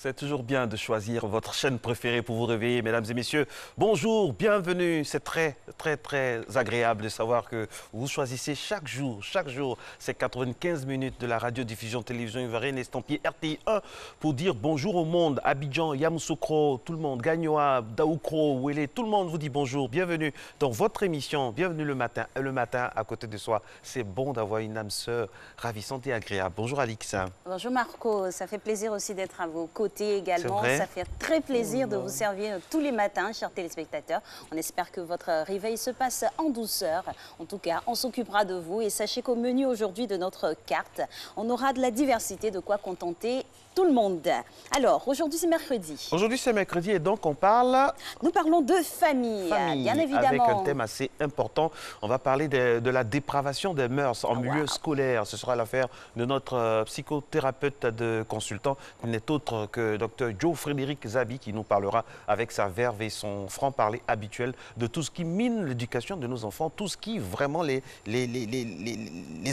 C'est toujours bien de choisir votre chaîne préférée pour vous réveiller, mesdames et messieurs. Bonjour, bienvenue. C'est très agréable de savoir que vous choisissez chaque jour, ces 95 minutes de la radiodiffusion télévision ivoirienne estampillée RTI 1 pour dire bonjour au monde. Abidjan, Yamoussoukro, tout le monde, Gagnoa, Daoukro, Ouélé, tout le monde vous dit bonjour. Bienvenue dans votre émission. Bienvenue le matin. Le matin, à côté de soi, c'est bon d'avoir une âme sœur ravissante et agréable. Bonjour Alix. Bonjour Marco, ça fait plaisir aussi d'être à vos côtés également. Ça fait très plaisir de vous servir tous les matins, chers téléspectateurs. On espère que votre réveil se passe en douceur. En tout cas, on s'occupera de vous. Et sachez qu'au menu aujourd'hui de notre carte, on aura de la diversité, de quoi contenter tout le monde. Alors, aujourd'hui c'est mercredi. Aujourd'hui c'est mercredi et donc on parle... Nous parlons de famille, bien évidemment. Avec un thème assez important. On va parler de la dépravation des mœurs en milieu scolaire. Ce sera l'affaire de notre psychothérapeute de consultant, qui n'est autre que Dr Joe Frédéric Zabi, qui nous parlera avec sa verve et son franc-parler habituel de tout ce qui mine l'éducation de nos enfants, tout ce qui vraiment les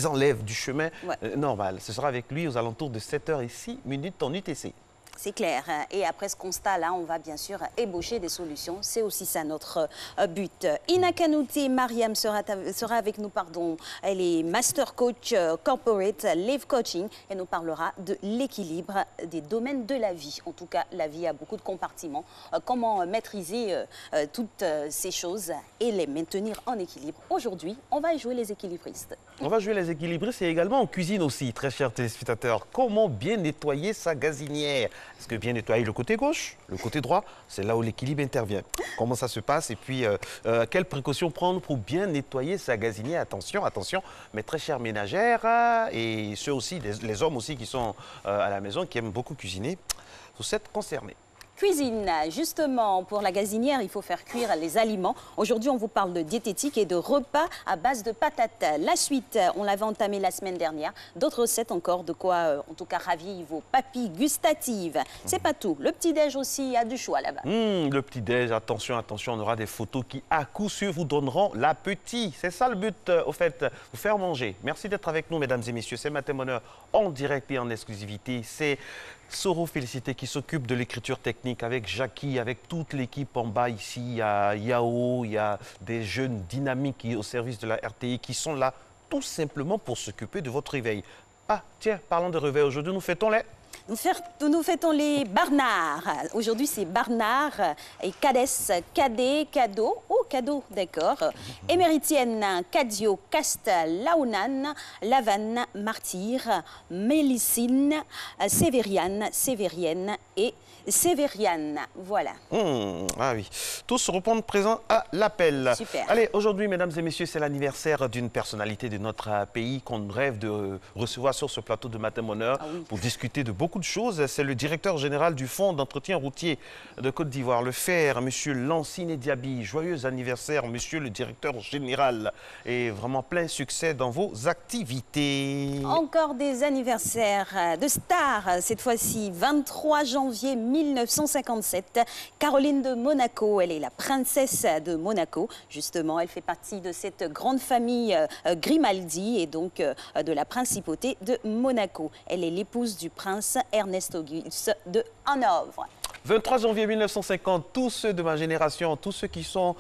enlève du chemin normal. Ce sera avec lui aux alentours de 7h06 en UTC. C'est clair. Et après ce constat-là, on va bien sûr ébaucher des solutions. C'est aussi ça notre but. Ina Kanouté Mariam sera avec nous, pardon. Elle est Master Coach Corporate Life Coaching et nous parlera de l'équilibre des domaines de la vie. En tout cas, la vie a beaucoup de compartiments. Comment maîtriser toutes ces choses et les maintenir en équilibre. Aujourd'hui, on va jouer les équilibristes. On va jouer les équilibristes et également en cuisine aussi, très chers téléspectateurs. Comment bien nettoyer sa gazinière? Est-ce que bien nettoyer le côté gauche, le côté droit, c'est là où l'équilibre intervient. Comment ça se passe et puis quelles précautions prendre pour bien nettoyer sa gazinière? Attention, attention, mes très chères ménagères et ceux aussi, les hommes aussi qui sont à la maison, qui aiment beaucoup cuisiner, vous êtes concernés. Cuisine, justement, pour la gazinière, il faut faire cuire les aliments. Aujourd'hui, on vous parle de diététique et de repas à base de patates. La suite, on l'avait entamé la semaine dernière. D'autres recettes encore, de quoi, en tout cas, ravir vos papilles gustatives. C'est pas tout. Le petit-déj aussi a du choix là-bas. Le petit-déj, attention, attention, on aura des photos qui, à coup sûr, vous donneront l'appétit. C'est ça le but, au fait, vous faire manger. Merci d'être avec nous, mesdames et messieurs. C'est Matin Bonheur en direct et en exclusivité. C'est Soro Félicité qui s'occupe de l'écriture technique avec Jackie, avec toute l'équipe en bas ici. Il y a Yao, il y a des jeunes dynamiques au service de la RTI qui sont là tout simplement pour s'occuper de votre réveil. Ah, tiens, parlons de réveil. Aujourd'hui, nous fêtons les... Nous fêtons les Barnards. Aujourd'hui, c'est Barnard et Cadès, Cadet, Cadeau. Oh, Cadeau, d'accord. Éméritienne, Cadio, Cast, Laounan, Lavanne, Martyr, Mélicine, Sévériane, Sévérienne et Sévériane. Voilà. Ah oui. Tous répondent présents à l'appel. Super. Allez, aujourd'hui, mesdames et messieurs, c'est l'anniversaire d'une personnalité de notre pays qu'on rêve de recevoir sur ce plateau de Matin Bonheur pour discuter de beaucoup de choses. C'est le directeur général du Fonds d'entretien routier de Côte d'Ivoire, le FER, M. Lancine Diaby. Joyeux anniversaire, monsieur le directeur général. Et vraiment plein succès dans vos activités. Encore des anniversaires de stars, cette fois-ci, 23 janvier 1957. Caroline de Monaco, elle est la princesse de Monaco. Justement, elle fait partie de cette grande famille Grimaldi et donc de la principauté de Monaco. Elle est l'épouse du prince Ernest Auguste de Hanovre. 23 janvier 1950, tous ceux de ma génération, tous ceux qui sont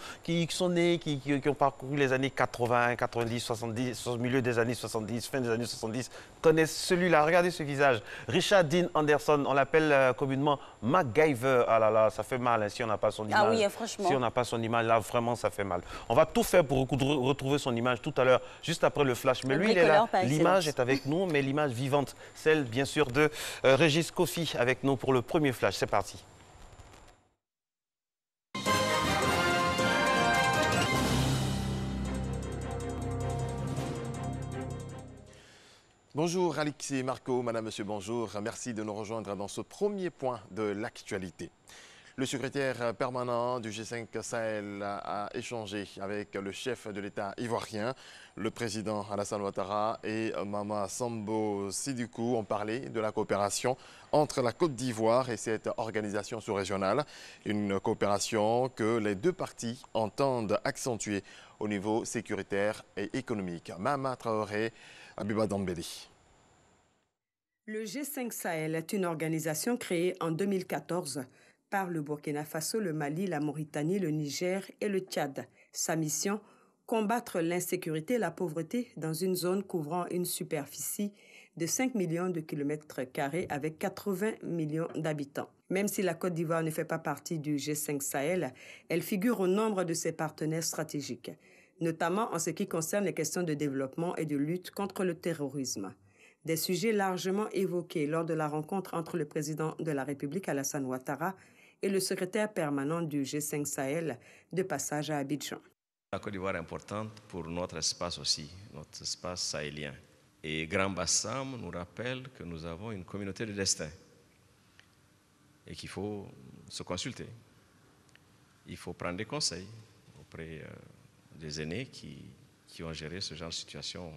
nés, qui ont parcouru les années 80, 90, 70, au milieu des années 70, fin des années 70, connaissent celui-là. Regardez ce visage. Richard Dean Anderson, on l'appelle communément MacGyver. Ah là là, ça fait mal hein, si on n'a pas son image. Ah oui, franchement. Si on n'a pas son image, là, vraiment, ça fait mal. On va tout faire pour retrouver son image tout à l'heure, juste après le flash. Mais lui, il est là. L'image est avec nous, mais l'image vivante, celle, bien sûr, de Régis Kofi avec nous pour le premier flash. C'est parti. Bonjour Alix et Marco, madame, monsieur, bonjour. Merci de nous rejoindre dans ce premier point de l'actualité. Le secrétaire permanent du G5 Sahel a échangé avec le chef de l'État ivoirien, le président Alassane Ouattara et Mama Sambo Sidibé ont parlé de la coopération entre la Côte d'Ivoire et cette organisation sous-régionale. Une coopération que les deux parties entendent accentuer au niveau sécuritaire et économique. Mama Traoré, Abiba Dambéli. Le G5 Sahel est une organisation créée en 2014 par le Burkina Faso, le Mali, la Mauritanie, le Niger et le Tchad. Sa mission, combattre l'insécurité et la pauvreté dans une zone couvrant une superficie de 5 millions de kilomètres carrés avec 80 millions d'habitants. Même si la Côte d'Ivoire ne fait pas partie du G5 Sahel, elle figure au nombre de ses partenaires stratégiques, notamment en ce qui concerne les questions de développement et de lutte contre le terrorisme. Des sujets largement évoqués lors de la rencontre entre le président de la République, Alassane Ouattara, et le secrétaire permanent du G5 Sahel, de passage à Abidjan. La Côte d'Ivoire est importante pour notre espace aussi, notre espace sahélien. Et Grand Bassam nous rappelle que nous avons une communauté de destin et qu'il faut se consulter. Il faut prendre des conseils auprès des aînés qui ont géré ce genre de situation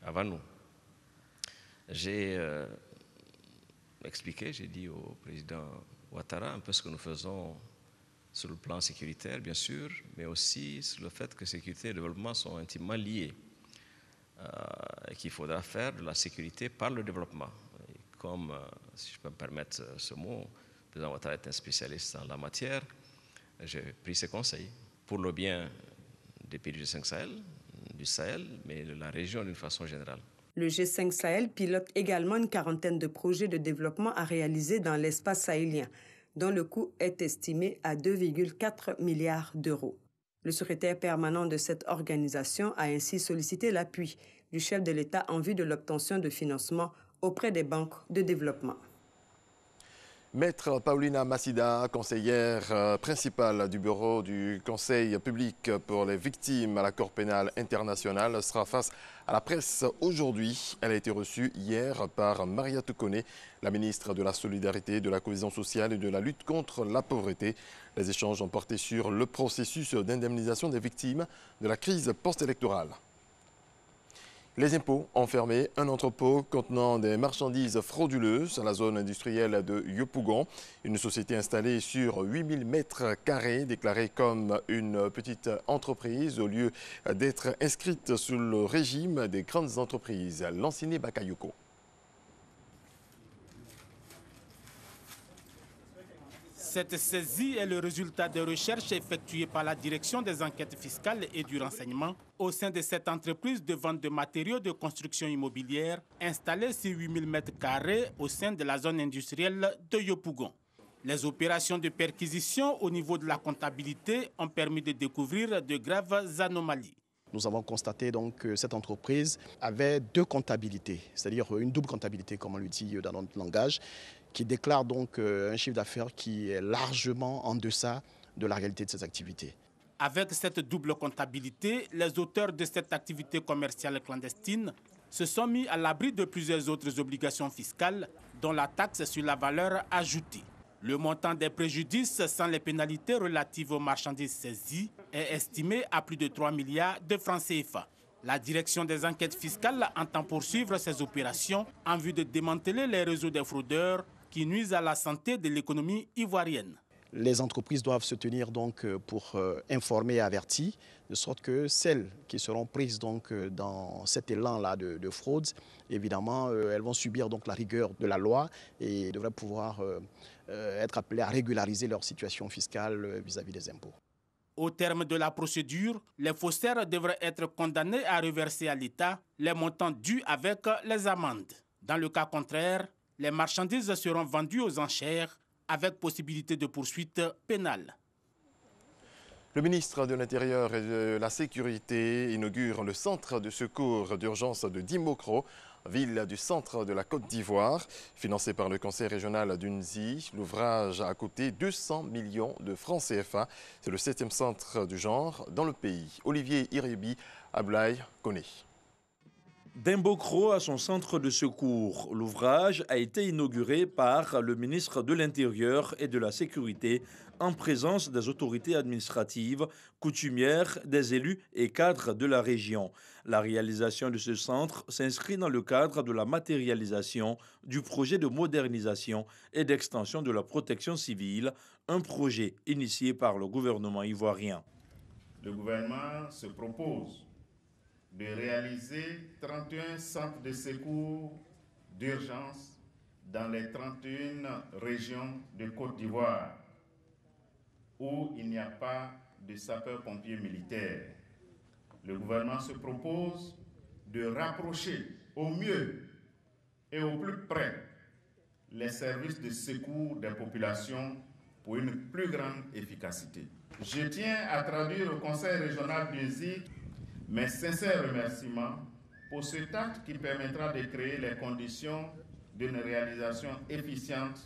avant nous. J'ai expliqué, j'ai dit au président Ouattara un peu ce que nous faisons sur le plan sécuritaire, bien sûr, mais aussi sur le fait que sécurité et développement sont intimement liés. Et qu'il faudra faire de la sécurité par le développement. Et comme, si je peux me permettre ce mot, le président Ouattara est un spécialiste en la matière, j'ai pris ses conseils pour le bien des pays du G5 Sahel, du Sahel, mais de la région d'une façon générale. Le G5 Sahel pilote également une quarantaine de projets de développement à réaliser dans l'espace sahélien, dont le coût est estimé à 2,4 milliards d'euros. Le secrétaire permanent de cette organisation a ainsi sollicité l'appui du chef de l'État en vue de l'obtention de financement auprès des banques de développement. Maître Paulina Massida, conseillère principale du bureau du Conseil public pour les victimes à la Cour pénale internationale, sera face à la presse aujourd'hui. Elle a été reçue hier par Maria Toukone, la ministre de la Solidarité, de la Cohésion sociale et de la lutte contre la pauvreté. Les échanges ont porté sur le processus d'indemnisation des victimes de la crise post-électorale. Les impôts ont fermé un entrepôt contenant des marchandises frauduleuses à la zone industrielle de Yopougon. Une société installée sur 8000 mètres carrés, déclarée comme une petite entreprise au lieu d'être inscrite sous le régime des grandes entreprises. Lanciné Bakayoko. Cette saisie est le résultat des recherches effectuées par la Direction des enquêtes fiscales et du renseignement au sein de cette entreprise de vente de matériaux de construction immobilière installée sur 8000 m² au sein de la zone industrielle de Yopougon. Les opérations de perquisition au niveau de la comptabilité ont permis de découvrir de graves anomalies. Nous avons constaté donc que cette entreprise avait deux comptabilités, c'est-à-dire une double comptabilité, comme on le dit dans notre langage, qui déclare donc un chiffre d'affaires qui est largement en deçà de la réalité de ses activités. Avec cette double comptabilité, les auteurs de cette activité commerciale clandestine se sont mis à l'abri de plusieurs autres obligations fiscales, dont la taxe sur la valeur ajoutée. Le montant des préjudices sans les pénalités relatives aux marchandises saisies est estimé à plus de 3 milliards de francs CFA. La direction des enquêtes fiscales entend poursuivre ces opérations en vue de démanteler les réseaux des fraudeurs qui nuisent à la santé de l'économie ivoirienne. Les entreprises doivent se tenir donc pour informer et avertir, de sorte que celles qui seront prises donc dans cet élan-là de fraude, évidemment, elles vont subir donc la rigueur de la loi et devraient pouvoir être appelées à régulariser leur situation fiscale vis-à-vis des impôts. Au terme de la procédure, les faussaires devraient être condamnés à reverser à l'État les montants dus avec les amendes. Dans le cas contraire, les marchandises seront vendues aux enchères avec possibilité de poursuite pénale. Le ministre de l'Intérieur et de la Sécurité inaugure le centre de secours d'urgence de Dimokro, ville du centre de la Côte d'Ivoire. Financé par le conseil régional d'Unzi, l'ouvrage a coûté 200 millions de francs CFA. C'est le 7e centre du genre dans le pays. Olivier Irebi, Ablaye, connaît. Dimbokro a son centre de secours. L'ouvrage a été inauguré par le ministre de l'Intérieur et de la Sécurité en présence des autorités administratives, coutumières, des élus et cadres de la région. La réalisation de ce centre s'inscrit dans le cadre de la matérialisation du projet de modernisation et d'extension de la protection civile, un projet initié par le gouvernement ivoirien. Le gouvernement se propose de réaliser 31 centres de secours d'urgence dans les 31 régions de Côte d'Ivoire où il n'y a pas de sapeurs-pompiers militaires. Le gouvernement se propose de rapprocher au mieux et au plus près les services de secours des populations pour une plus grande efficacité. Je tiens à traduire au Conseil régional du Zik mes sincères remerciements pour cet acte qui permettra de créer les conditions d'une réalisation efficiente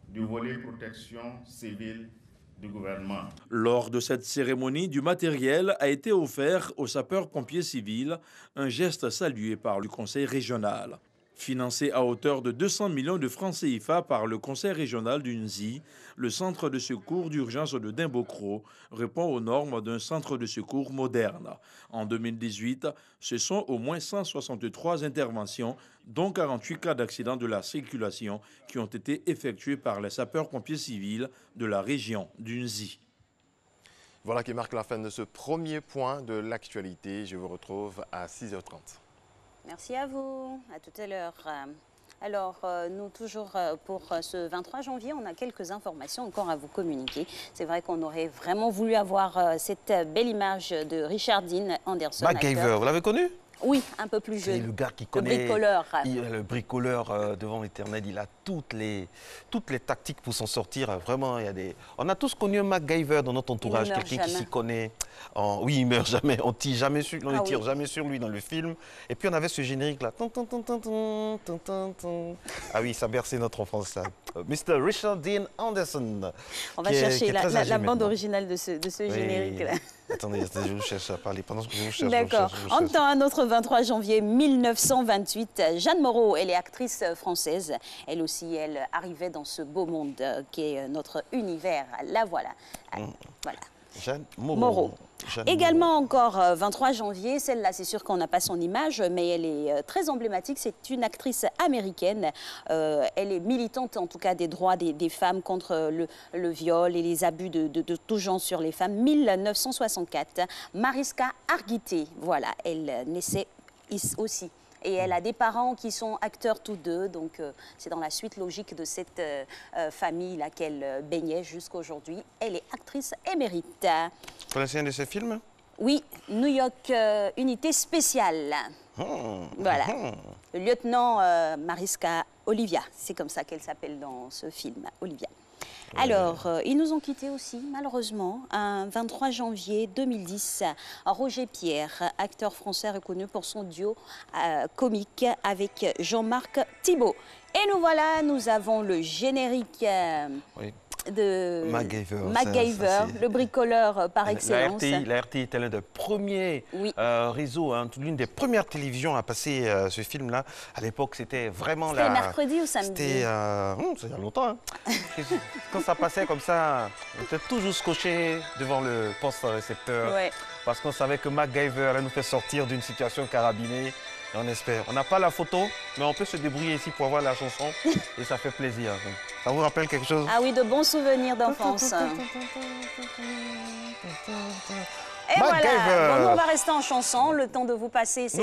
du volet protection civile du gouvernement. Lors de cette cérémonie, du matériel a été offert aux sapeurs-pompiers civils, un geste salué par le Conseil régional. Financé à hauteur de 200 millions de francs CFA par le Conseil régional du Nzi, le centre de secours d'urgence de Dimbokro répond aux normes d'un centre de secours moderne. En 2018, ce sont au moins 163 interventions, dont 48 cas d'accident de la circulation qui ont été effectués par les sapeurs-pompiers civils de la région du Nzi. Voilà qui marque la fin de ce premier point de l'actualité. Je vous retrouve à 6h30. Merci à vous. À tout à l'heure. Alors, nous, toujours pour ce 23 janvier, on a quelques informations encore à vous communiquer. C'est vrai qu'on aurait vraiment voulu avoir cette belle image de Richard Dean Anderson. MacGyver, vous l'avez connu? Oui, un peu plus jeune. C'est le gars qui connaît... Le bricoleur. Le bricoleur devant l'éternel, il a toutes les tactiques pour s'en sortir. Vraiment, il y a des... On a tous connu un MacGyver dans notre entourage, quelqu'un qui s'y connaît. Oui, il meurt jamais. On ne tire jamais sur lui dans le film. Et puis on avait ce générique là. Ah oui, ça berçait notre enfance, ça. Mr. Richard Dean Anderson. On va chercher la bande originale de ce générique là. Attendez, je vous cherche à parler. Pendant que je vous cherche. D'accord. En temps, un autre 23 janvier 1928, Jeanne Moreau, elle est actrice française. Elle aussi, elle arrivait dans ce beau monde qui est notre univers. La voilà. Voilà. Jeanne Moreau. Également encore 23 janvier, celle-là c'est sûr qu'on n'a pas son image, mais elle est très emblématique. C'est une actrice américaine. Elle est militante en tout cas des droits des femmes contre le viol et les abus de tout genre sur les femmes. 1964, Mariska Hargitay, voilà, elle naissait aussi. Et elle a des parents qui sont acteurs tous deux, donc c'est dans la suite logique de cette famille-là qu'elle baignait jusqu'à aujourd'hui. Elle est actrice émérite. Vous connaissez un de ces films? Oui, New York Unité Spéciale. Voilà. Le lieutenant Mariska Olivia, c'est comme ça qu'elle s'appelle dans ce film, Olivia. Alors, ils nous ont quittés aussi, malheureusement, un 23 janvier 2010. Roger Pierre, acteur français reconnu pour son duo comique avec Jean-Marc Thibault. Et nous voilà, nous avons le générique de MacGyver, le bricoleur par excellence. La RTI était l'un des premiers réseaux, l'une des premières télévisions à passer ce film-là. À l'époque, c'était vraiment C'était mercredi ou samedi? C'était il y a longtemps. Hein. Quand ça passait comme ça, on était toujours scotché devant le poste récepteur. Ouais. Parce qu'on savait que MacGyver allait nous faire sortir d'une situation carabinée. Et on espère. On n'a pas la photo, mais on peut se débrouiller ici pour avoir la chanson. Et ça fait plaisir. Ça vous rappelle quelque chose? Ah oui, de bons souvenirs d'enfance. Et voilà, bon, on va rester en chanson, le temps de vous passer cet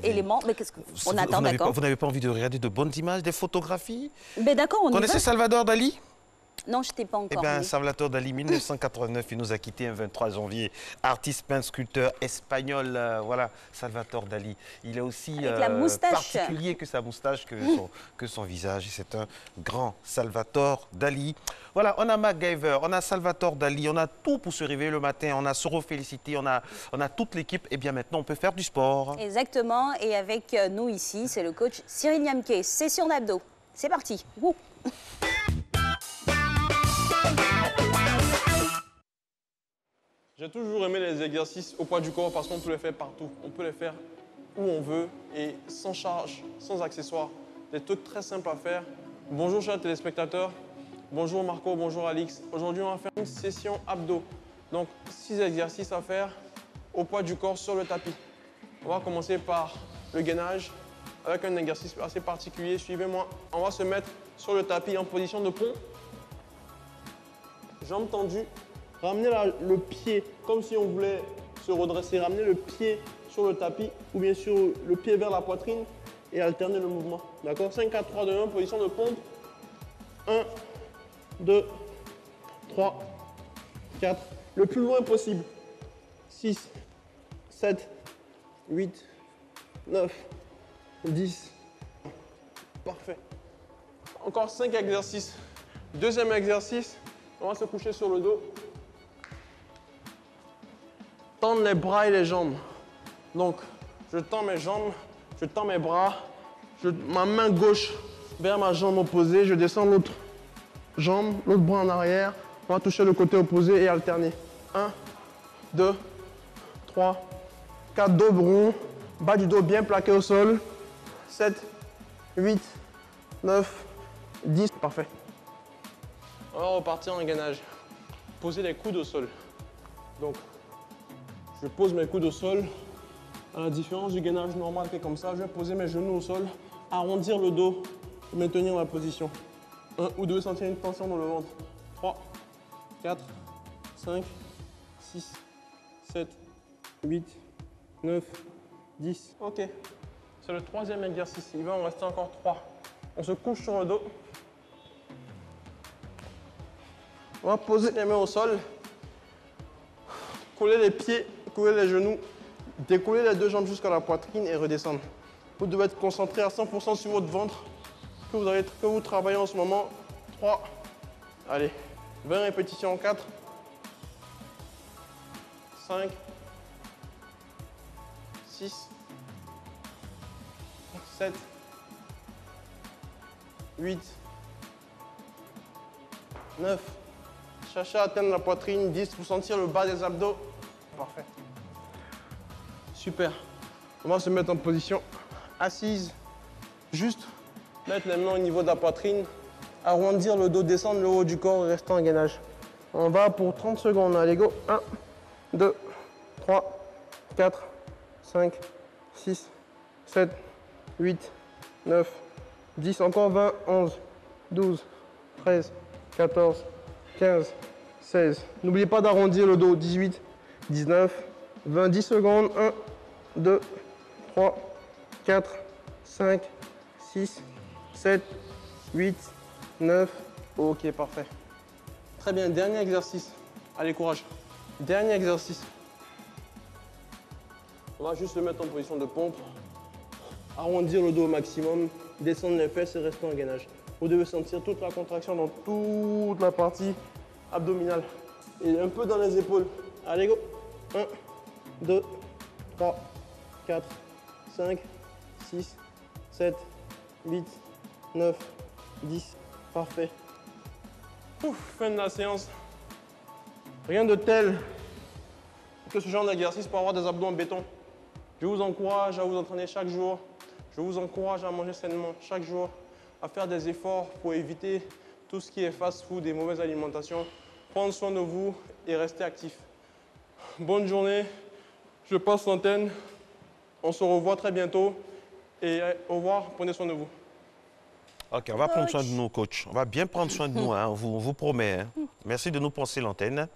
élément. Mais qu'est-ce qu'on attend, d'accord? Vous n'avez pas envie de regarder de bonnes images, des photographies? Ben d'accord, on y va. Vous connaissez Salvador Dali? Non, je ne t'ai pas encore. Eh bien, Salvador Dali, 1989, il nous a quittés un 23 janvier. Artiste, peintre, sculpteur espagnol, voilà, Salvador Dali. Il est aussi particulier que sa moustache, que son visage. C'est un grand Salvador Dali. Voilà, on a MacGyver, on a Salvador Dali, on a tout pour se réveiller le matin, on a Soro Félicité, on a toute l'équipe. Et bien maintenant, on peut faire du sport. Exactement, et avec nous ici, c'est le coach Cyril Niamke. Session d'abdos. C'est parti. Wouh. J'ai toujours aimé les exercices au poids du corps parce qu'on peut les faire partout. On peut les faire où on veut et sans charge, sans accessoires. Des trucs très simples à faire. Bonjour chers téléspectateurs. Bonjour Marco, bonjour Alix. Aujourd'hui, on va faire une session abdos. Donc, 6 exercices à faire au poids du corps sur le tapis. On va commencer par le gainage avec un exercice assez particulier. Suivez-moi. On va se mettre sur le tapis en position de pont. Jambes tendues. Ramenez le pied comme si on voulait se redresser. Ramenez le pied sur le tapis ou bien sûr le pied vers la poitrine et alternez le mouvement. D'accord? 5, 4, 3, 2, 1, position de pompe. 1, 2, 3, 4. Le plus loin possible. 6, 7, 8, 9, 10. Parfait. Encore 5 exercices. Deuxième exercice, on va se coucher sur le dos. Tendre les bras et les jambes. Donc, je tends mes jambes, je tends mes bras, ma main gauche vers ma jambe opposée, je descends l'autre jambe, l'autre bras en arrière. On va toucher le côté opposé et alterner. 1, 2, 3, 4, dos rond, bas du dos bien plaqué au sol. 7, 8, 9, 10. Parfait. On va repartir en gainage. Poser les coudes au sol. Donc, je pose mes coudes au sol. À la différence du gainage normal qui est comme ça, je vais poser mes genoux au sol, arrondir le dos pour maintenir ma position. 1 ou 2, sentir une tension dans le ventre. 3, 4, 5, 6, 7, 8, 9, 10. Ok. C'est le troisième exercice. Il va en rester encore 3. On se couche sur le dos. On va poser les mains au sol. Coller les pieds, coller les genoux. Décoller les deux jambes jusqu'à la poitrine et redescendre. Vous devez être concentré à 100% sur votre ventre que vous travaillez en ce moment. 3, allez, 20 répétitions. 4, 5, 6, 7, 8, 9. Cherchez à atteindre la poitrine. 10 pour sentir le bas des abdos. Parfait. Super. On va se mettre en position assise. Juste mettre les mains au niveau de la poitrine. Arrondir le dos, descendre le haut du corps et rester en gainage. On va pour 30 secondes. Allez, go. 1, 2, 3, 4, 5, 6, 7, 8, 9, 10. Encore 20, 11, 12, 13, 14, 15, 16. N'oubliez pas d'arrondir le dos. 18, 19, 20. 10 secondes. 1, 2, 3, 4, 5, 6, 7, 8, 9. Ok, parfait. Très bien, dernier exercice. Allez, courage. Dernier exercice. On va juste se mettre en position de pompe. Arrondir le dos au maximum. Descendre les fesses et rester en gainage. Vous devez sentir toute la contraction dans toute la partie abdominale. Et un peu dans les épaules. Allez, go. 1, 2, 3, 4, 5, 6, 7, 8, 9, 10. Parfait. Ouf, fin de la séance. Rien de tel que ce genre d'exercice pour avoir des abdos en béton. Je vous encourage à vous entraîner chaque jour. Je vous encourage à manger sainement chaque jour, à faire des efforts pour éviter tout ce qui est fast-food et mauvaise alimentation. Prendre soin de vous et rester actif. Bonne journée. Je passe l'antenne. On se revoit très bientôt. Et au revoir. Prenez soin de vous. Ok, on va prendre soin de nous, coach. On va bien prendre soin de nous, hein, on vous promet. Hein. Merci de nous passer l'antenne.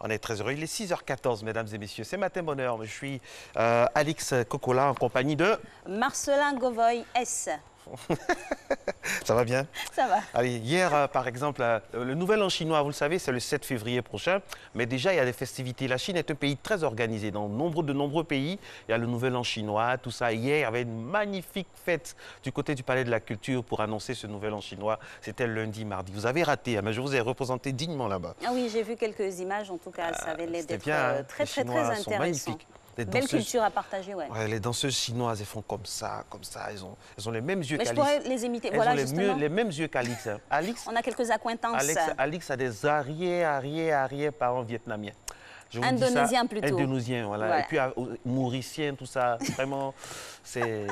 On est très heureux. Il est 6h14, mesdames et messieurs. C'est Matin Bonheur. Je suis Alix Kokola en compagnie de... Marcelin Govoy S. Ça va bien? Ça va. Allez, hier, par exemple, le Nouvel An chinois, vous le savez, c'est le 7 février prochain. Mais déjà, il y a des festivités. La Chine est un pays très organisé. Dans de nombreux pays, il y a le Nouvel An chinois, tout ça. Hier, il y avait une magnifique fête du côté du Palais de la Culture pour annoncer ce Nouvel An chinois. C'était lundi, mardi. Vous avez raté, hein, mais je vous ai représenté dignement là-bas. Ah oui, j'ai vu quelques images. En tout cas, ça avait l'air d'être très, très, très intéressant. Belle culture à partager, ouais. Ouais. Les danseuses chinoises, elles font comme ça. Elles ont les mêmes yeux qu'Alix. Je pourrais les imiter, voilà, justement. Les mêmes yeux qu'Alix. Hein. Alix, on a quelques accointances. Alix a des arrière-parents vietnamiens. Indonésiens plutôt. Indonésiens, voilà. Ouais. Et puis mauriciens, tout ça. Vraiment, c'est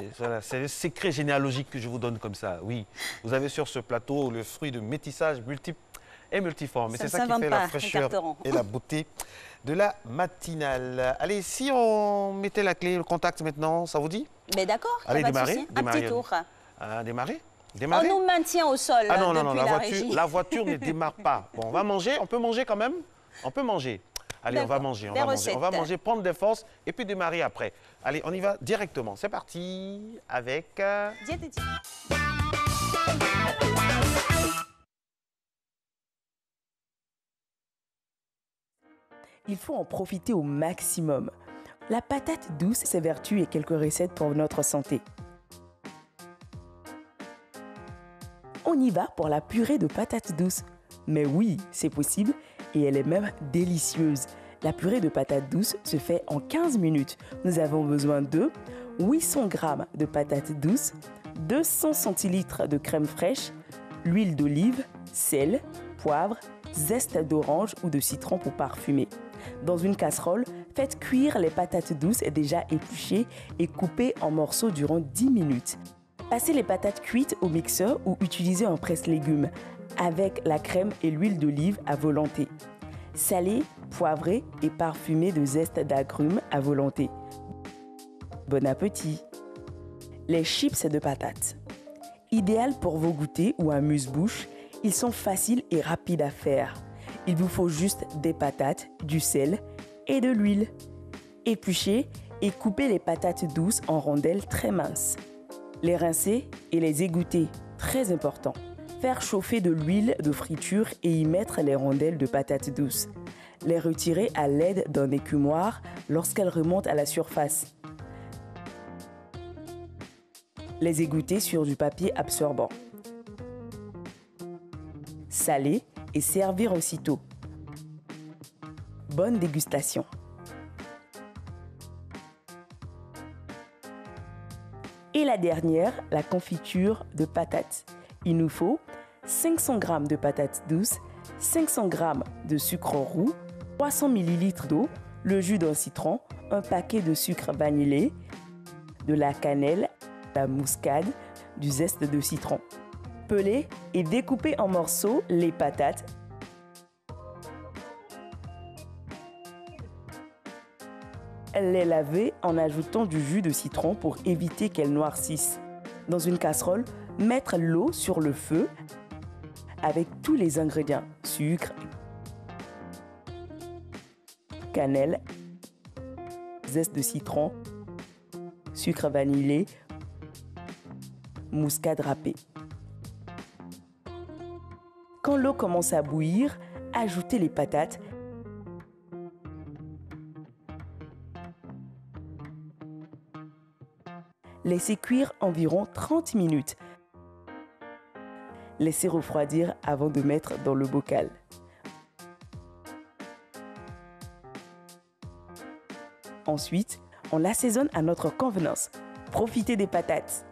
le secret généalogique que je vous donne comme ça. Oui, vous avez sur ce plateau le fruit de métissage multiple et multiforme. Et c'est ça qui fait la fraîcheur et la beauté de la matinale. Allez, si on mettait la clé, le contact maintenant, ça vous dit? Mais d'accord, allez, démarrer. Un petit tour. Démarrer? On nous maintient au sol. Ah non, la voiture ne démarre pas. Bon, on va manger, on peut manger quand même? On peut manger. Allez, on va manger, on va manger. On va manger, prendre des forces et puis démarrer après. Allez, on y va directement. C'est parti avec... Diététique. Il faut en profiter au maximum. La patate douce, ses vertus et quelques recettes pour notre santé. On y va pour la purée de patates douces. Mais oui, c'est possible et elle est même délicieuse. La purée de patates douces se fait en 15 minutes. Nous avons besoin de 800 g de patates douces, 200 centilitres de crème fraîche, l'huile d'olive, sel, poivre, zeste d'orange ou de citron pour parfumer. Dans une casserole, faites cuire les patates douces déjà épluchées et coupées en morceaux durant 10 minutes. Passez les patates cuites au mixeur ou utilisez un presse-légumes avec la crème et l'huile d'olive à volonté. Salez, poivrez et parfumez de zeste d'agrumes à volonté. Bon appétit! Les chips de patates. Idéal pour vos goûters ou amuse-bouche, ils sont faciles et rapides à faire. Il vous faut juste des patates, du sel et de l'huile. Épluchez et coupez les patates douces en rondelles très minces. Les rincer et les égoutter, très important. Faire chauffer de l'huile de friture et y mettre les rondelles de patates douces. Les retirer à l'aide d'un écumoire lorsqu'elles remontent à la surface. Les égoutter sur du papier absorbant. Saler et servir aussitôt. Bonne dégustation. Et la dernière, la confiture de patates. Il nous faut 500 g de patates douces, 500 g de sucre roux, 300 ml d'eau, le jus d'un citron, un paquet de sucre vanillé, de la cannelle, la muscade, du zeste de citron. Pelez et découpez en morceaux les patates. Les laver en ajoutant du jus de citron pour éviter qu'elles noircissent. Dans une casserole, mettre l'eau sur le feu avec tous les ingrédients. Sucre, cannelle, zeste de citron, sucre vanillé, muscade râpée. Quand l'eau commence à bouillir, ajoutez les patates. Laissez cuire environ 30 minutes. Laissez refroidir avant de mettre dans le bocal. Ensuite, on l'assaisonne à notre convenance. Profitez des patates.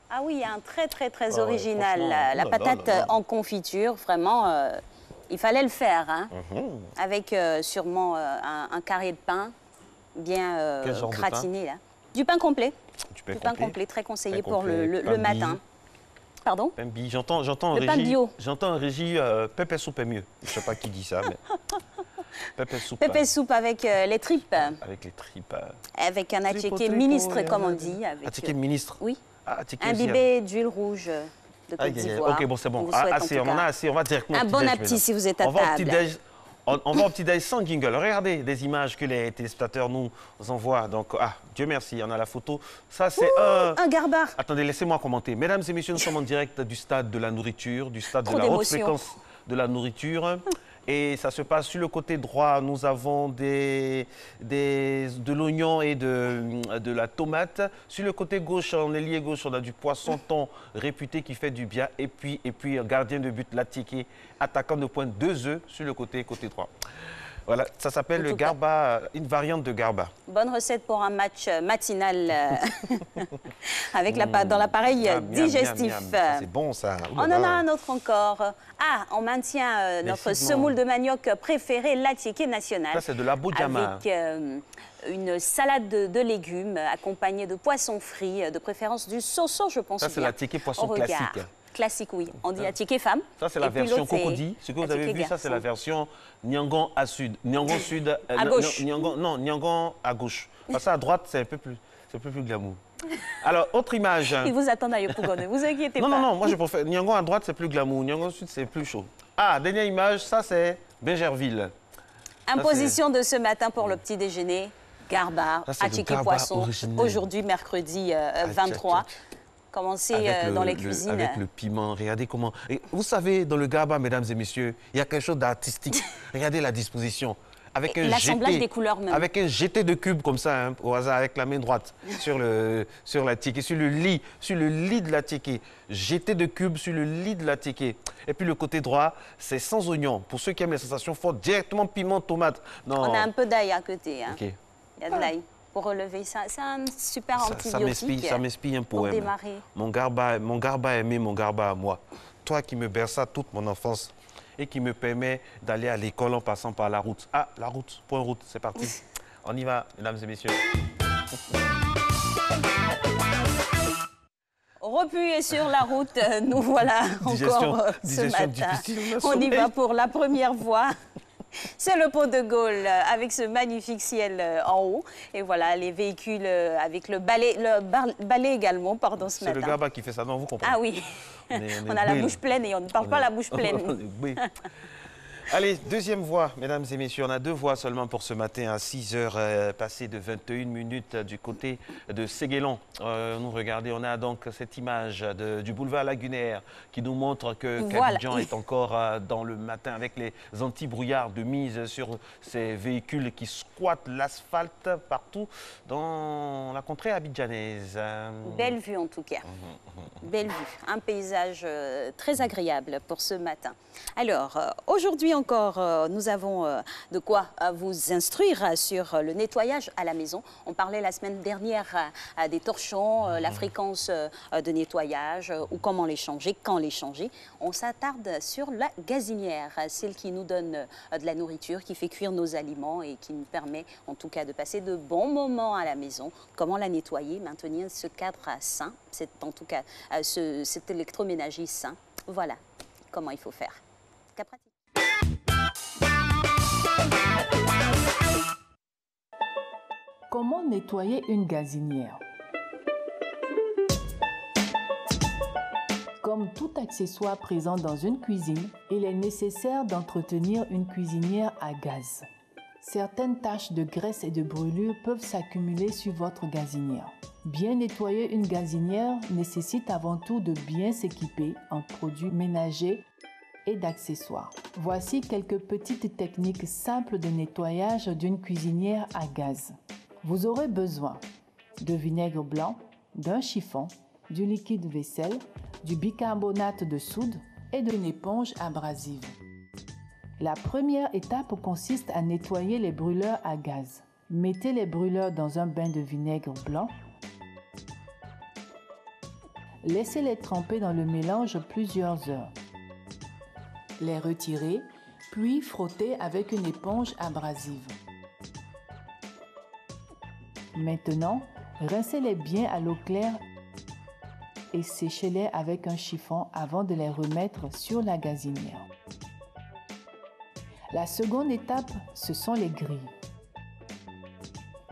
Ah oui, un très original. La patate en confiture, vraiment, il fallait le faire. Hein, avec sûrement un carré de pain bien gratiné. Là. Du pain complet. Du pain complet, très conseillé pour le matin. Pardon? J'entends le pain bio. J'entends en régie pépé soupe est mieux. Je ne sais pas qui dit ça, mais... Pépé soupe. Pépé soupe avec les tripes. Avec les tripes. Avec un attiqué ministre, comme on dit. Attiqué ministre? Oui. Imbibé d'huile rouge de Côte d'Ivoire. Ok, bon, c'est bon. Assez, on en a assez. On va directement au petit-déj. Un bon appétit si vous êtes à table. On va au petit-déj sans jingle. Regardez des images que les téléspectateurs nous envoient. Donc, Dieu merci, on a la photo. Ça, c'est un garba. Attendez, laissez-moi commenter. Mesdames et messieurs, nous sommes en direct du stade de la nourriture, du stade de la haute fréquence de la nourriture. Et ça se passe sur le côté droit, nous avons de l'oignon et de la tomate. Sur le côté gauche, en ailier gauche, on a du poisson thon réputé qui fait du bien. Et puis gardien de but, l'attiqué, attaquant de pointe, 2 œufs sur le côté droit. Voilà, ça s'appelle le garba, une variante de garba. Bonne recette pour un match matinal avec dans l'appareil digestif. C'est bon ça. On en a un autre encore. On maintient notre semoule de manioc préférée, l'attiqué national. Ça, c'est de la boudjama. Avec une salade de légumes accompagnée de poissons frits, de préférence du soso, je pense. Ça, c'est l'attiqué poisson classique. Classique, oui. On dit attiqué femme. Ça, c'est la version cocody. Ce que vous avez vu, ça, c'est la version Nyangon à sud. Nyangon sud. À gauche. Nyangon à gauche. Parce que à droite, c'est un peu plus glamour. Alors, autre image. Il vous attend à Yopougon, ne vous inquiétez pas. Non, moi, je préfère. Nyangon à droite, c'est plus glamour. Nyangon sud, c'est plus chaud. Ah, dernière image, ça c'est Bégerville. Imposition de ce matin pour le petit déjeuner. Garba, attiqué poisson. Aujourd'hui, mercredi 23. Commencez dans les cuisines. Avec le piment, regardez comment... Et vous savez, dans le garba, mesdames et messieurs, il y a quelque chose d'artistique. Regardez la disposition. L'assemblage des couleurs même. Avec un jeté de cubes comme ça, hein, au hasard, avec la main droite, sur la ticket, sur le lit de la ticket. Jeté de cubes sur le lit de la ticket. Et puis le côté droit, c'est sans oignon. Pour ceux qui aiment les sensations fortes, directement piment, tomate. Non. On a un peu d'ail à côté. Hein. Okay. Il y a de l'ail pour relever ça. C'est un super antibiotique. Ça m'inspire un poème. Pour démarrer. Mon garba aimé, mon garba à moi. Toi qui me berça toute mon enfance et qui me permet d'aller à l'école en passant par la route. Ah, la route, point route, c'est parti. On y va, mesdames et messieurs. Repués sur la route, nous voilà encore ce matin. On y va pour la première fois. C'est le pont de Gaulle avec ce magnifique ciel en haut. Et voilà, les véhicules avec le balai également, pardon, ce matin. C'est le garba qui fait ça, non, vous comprenez? Ah oui, on a la bouche pleine et on ne parle pas la bouche pleine. Allez, deuxième voix, mesdames et messieurs. On a 2 voix seulement pour ce matin à 6h passées de 21 minutes du côté de Séguélon. Nous regardez, on a donc cette image du boulevard Lagunaire qui nous montre que Abidjan est encore dans le matin avec les anti-brouillards de mise sur ces véhicules qui squattent l'asphalte partout dans la contrée abidjanaise. Belle vue en tout cas. Belle vue. Un paysage très agréable pour ce matin. Alors, aujourd'hui encore, nous avons de quoi vous instruire sur le nettoyage à la maison. On parlait la semaine dernière des torchons, la fréquence de nettoyage ou comment les changer, quand les changer. On s'attarde sur la gazinière, celle qui nous donne de la nourriture, qui fait cuire nos aliments et qui nous permet en tout cas de passer de bons moments à la maison. Comment la nettoyer, maintenir ce cadre sain, en tout cas cet électroménager sain. Voilà comment il faut faire. Cas pratique. Comment nettoyer une gazinière? Comme tout accessoire présent dans une cuisine, il est nécessaire d'entretenir une cuisinière à gaz. Certaines taches de graisse et de brûlure peuvent s'accumuler sur votre gazinière. Bien nettoyer une gazinière nécessite avant tout de bien s'équiper en produits ménagers et d'accessoires. Voici quelques petites techniques simples de nettoyage d'une cuisinière à gaz. Vous aurez besoin de vinaigre blanc, d'un chiffon, du liquide vaisselle, du bicarbonate de soude et d'une éponge abrasive. La première étape consiste à nettoyer les brûleurs à gaz. Mettez les brûleurs dans un bain de vinaigre blanc. Laissez-les tremper dans le mélange plusieurs heures. Les retirer, puis frotter avec une éponge abrasive. Maintenant, rincez-les bien à l'eau claire et séchez-les avec un chiffon avant de les remettre sur la gazinière. La seconde étape, ce sont les grilles.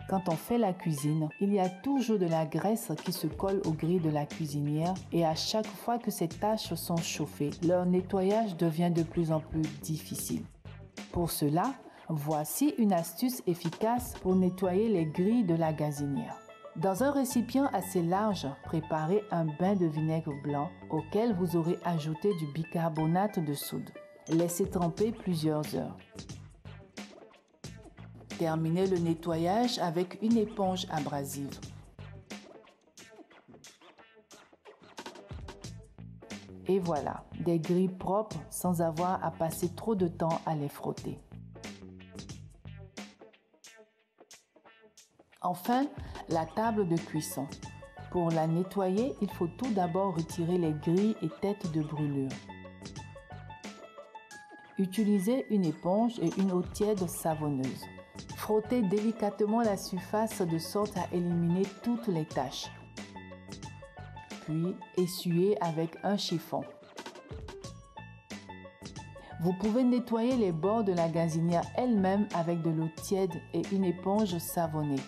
Quand on fait la cuisine, il y a toujours de la graisse qui se colle aux grilles de la cuisinière et à chaque fois que ces taches sont chauffées, leur nettoyage devient de plus en plus difficile. Pour cela, voici une astuce efficace pour nettoyer les grilles de la gazinière. Dans un récipient assez large, préparez un bain de vinaigre blanc auquel vous aurez ajouté du bicarbonate de soude. Laissez tremper plusieurs heures. Terminez le nettoyage avec une éponge abrasive. Et voilà, des grilles propres sans avoir à passer trop de temps à les frotter. Enfin, la table de cuisson. Pour la nettoyer, il faut tout d'abord retirer les grilles et têtes de brûlure. Utilisez une éponge et une eau tiède savonneuse. Frottez délicatement la surface de sorte à éliminer toutes les taches. Puis, essuyez avec un chiffon. Vous pouvez nettoyer les bords de la gazinière elle-même avec de l'eau tiède et une éponge savonnée.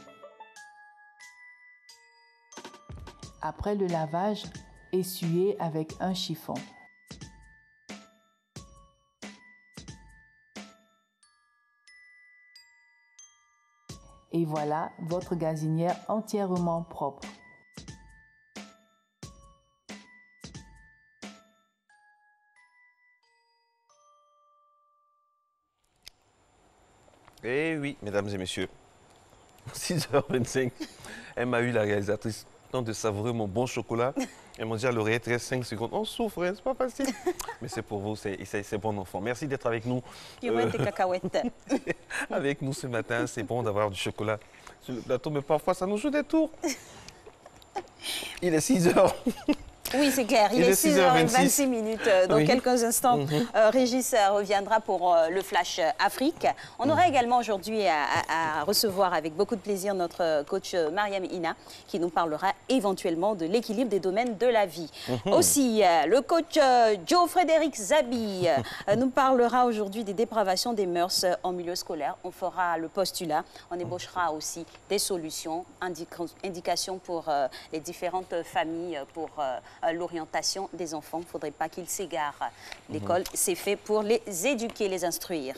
Après le lavage, essuyez avec un chiffon. Et voilà votre gazinière entièrement propre. Eh oui, mesdames et messieurs, 6h25, elle m'a eu la réalisatrice, temps de savourer mon bon chocolat. Elle m'a dit à l'oreille, 5 secondes. On souffre, hein, c'est pas facile. Mais c'est pour vous, c'est bon enfant. Merci d'être avec nous. Des cacahuètes. Avec nous ce matin, c'est bon d'avoir du chocolat sur le plateau, mais parfois ça nous joue des tours. Il est 6h. Oui, c'est clair. Il est 6h26. Dans oui. quelques instants, Régis reviendra pour le Flash Afrique. On aura également aujourd'hui à recevoir avec beaucoup de plaisir notre coach Mariam Ina qui nous parlera éventuellement de l'équilibre des domaines de la vie. Aussi, le coach Joe Frédéric Zabi nous parlera aujourd'hui des dépravations des mœurs en milieu scolaire. On fera le postulat. On ébauchera aussi des solutions, indications pour les différentes familles, pour l'orientation des enfants. Il ne faudrait pas qu'ils s'égarent. L'école, c'est fait pour les éduquer, les instruire.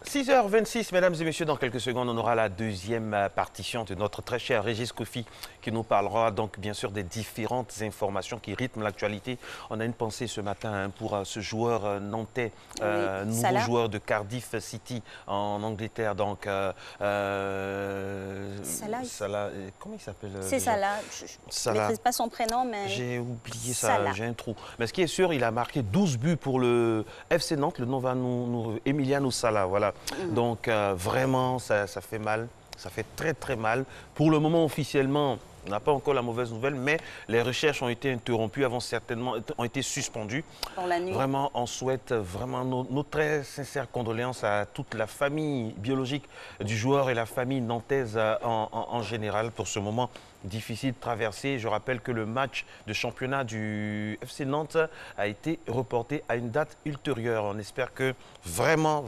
6h26, mesdames et messieurs, dans quelques secondes, on aura la deuxième partition de notre très cher Régis Kofi qui nous parlera donc bien sûr des différentes informations qui rythment l'actualité. On a une pensée ce matin pour ce joueur nantais, nouveau Salah. joueur de Cardiff City en Angleterre. Donc, Salah, comment il s'appelle? C'est Salah. Je ne maîtrise pas son prénom, mais... J'ai oublié ça, j'ai un trou. Mais ce qui est sûr, il a marqué 12 buts pour le FC Nantes. Le nom va nous Emiliano Sala, voilà. Donc vraiment, ça fait mal, ça fait très très mal. Pour le moment, officiellement, on n'a pas encore la mauvaise nouvelle, mais les recherches ont été interrompues, ont été suspendues. Pour la nuit. Vraiment, on souhaite vraiment nos très sincères condoléances à toute la famille biologique du joueur et la famille nantaise en général pour ce moment difficile de traverser. Je rappelle que le match de championnat du FC Nantes a été reporté à une date ultérieure. On espère que vraiment,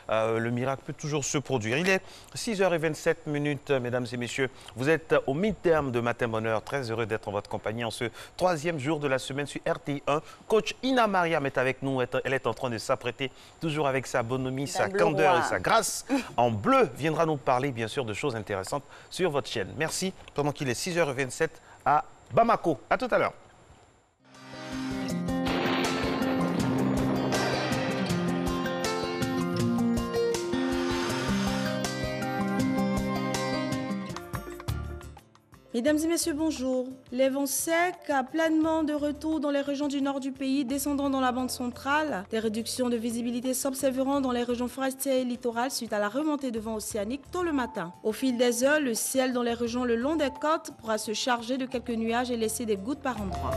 le miracle peut toujours se produire. Il est 6h27, mesdames et messieurs. Vous êtes au mi-terme de Matin Bonheur. Très heureux d'être en votre compagnie en ce 3e jour de la semaine sur RTI1. Coach Ina Mariam est avec nous. Elle est en train de s'apprêter, toujours avec sa bonhomie, sa candeur et sa grâce. En bleu, viendra nous parler, bien sûr, de choses intéressantes sur votre chaîne. Merci. Pendant qu'il est 6h27 à Bamako. À tout à l'heure. Mesdames et messieurs, bonjour. Les vents secs pleinement de retour dans les régions du nord du pays, descendant dans la bande centrale. Des réductions de visibilité s'observeront dans les régions forestières et littorales suite à la remontée de vents océaniques tôt le matin. Au fil des heures, le ciel dans les régions le long des côtes pourra se charger de quelques nuages et laisser des gouttes par endroits.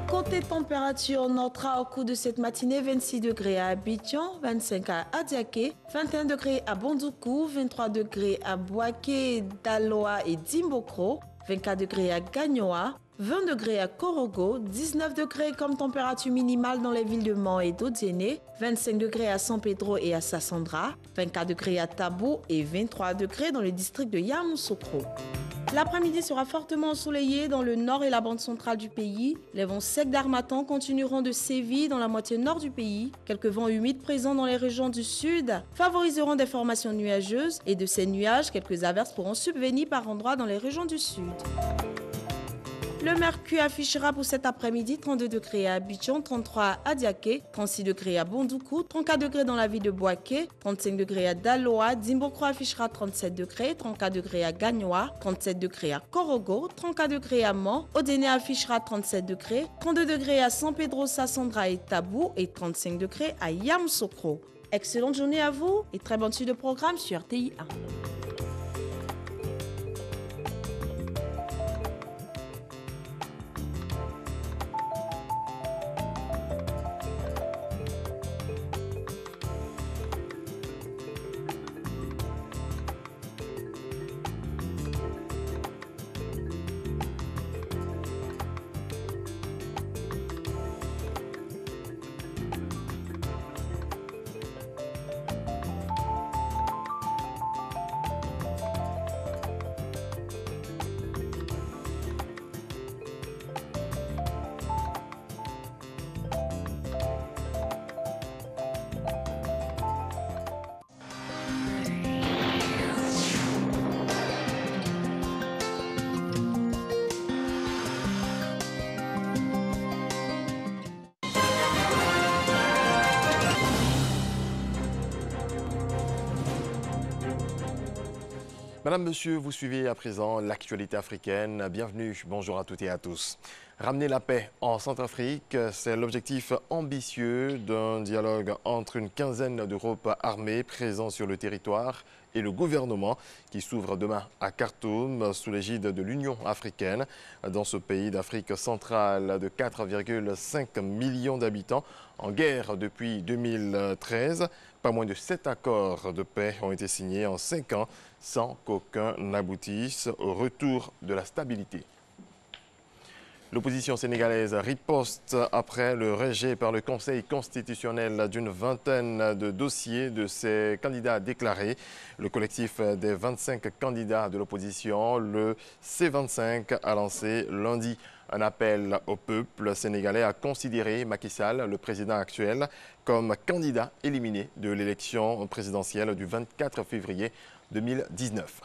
Côté température, on notera au cours de cette matinée 26 degrés à Abidjan, 25 à Adiaké, 21 degrés à Bondoukou, 23 degrés à Boaké, Daloa et Dimbokro, 24 degrés à Gagnoa, 20 degrés à Korogo, 19 degrés comme température minimale dans les villes de Mans et d'Odiéné, 25 degrés à San Pedro et à Sassandra, 24 degrés à Tabou et 23 degrés dans le district de Yamoussoukro. L'après-midi sera fortement ensoleillé dans le nord et la bande centrale du pays. Les vents secs d'Harmattan continueront de sévir dans la moitié nord du pays. Quelques vents humides présents dans les régions du sud favoriseront des formations nuageuses et de ces nuages, quelques averses pourront subvenir par endroits dans les régions du sud. Le mercure affichera pour cet après-midi 32 degrés à Abidjan, 33 à Diaké, 36 degrés à Bondoukou, 34 degrés dans la ville de Boaké, 35 degrés à Daloa, Dimbokro affichera 37 degrés, 34 degrés à Gagnoa, 37 degrés à Korogo, 34 degrés à Mans, Odéné affichera 37 degrés, 32 degrés à San Pedro, Sassandra et Tabou et 35 degrés à Yamoussoukro. Excellente journée à vous et très bonne suite de programme sur RTI1. Madame, Monsieur, vous suivez à présent l'actualité africaine. Bienvenue, bonjour à toutes et à tous. Ramener la paix en Centrafrique, c'est l'objectif ambitieux d'un dialogue entre une quinzaine de groupes armés présents sur le territoire et le gouvernement qui s'ouvre demain à Khartoum sous l'égide de l'Union africaine. Dans ce pays d'Afrique centrale de 4,5 millions d'habitants en guerre depuis 2013, pas moins de 7 accords de paix ont été signés en 5 ans sans qu'aucun n'aboutisse au retour de la stabilité. L'opposition sénégalaise riposte après le rejet par le Conseil constitutionnel d'une vingtaine de dossiers de ses candidats déclarés. Le collectif des 25 candidats de l'opposition, le C25, a lancé lundi un appel au peuple sénégalais à considérer Macky Sall, le président actuel, comme candidat éliminé de l'élection présidentielle du 24 février 2019.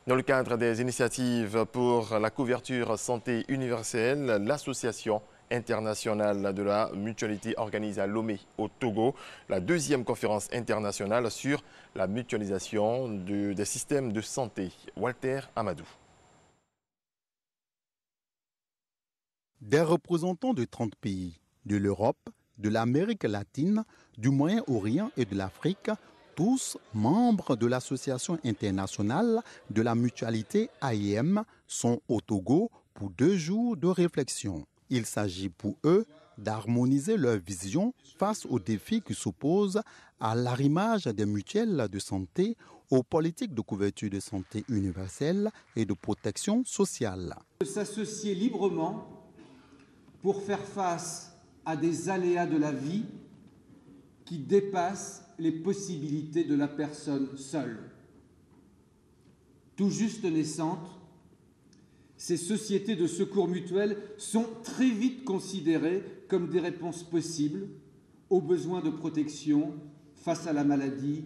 Dans le cadre des initiatives pour la couverture santé universelle, l'Association internationale de la mutualité organise à Lomé, au Togo, la deuxième conférence internationale sur la mutualisation des systèmes de santé. Walter Amadou. Des représentants de 30 pays, de l'Europe, de l'Amérique latine, du Moyen-Orient et de l'Afrique, tous membres de l'Association internationale de la mutualité AIM, sont au Togo pour 2 jours de réflexion. Il s'agit pour eux d'harmoniser leur vision face aux défis qui s'opposent à l'arrimage des mutuelles de santé aux politiques de couverture de santé universelle et de protection sociale. S'associer librement pour faire face à des aléas de la vie qui dépassent les possibilités de la personne seule. Tout juste naissantes, ces sociétés de secours mutuels sont très vite considérées comme des réponses possibles aux besoins de protection face à la maladie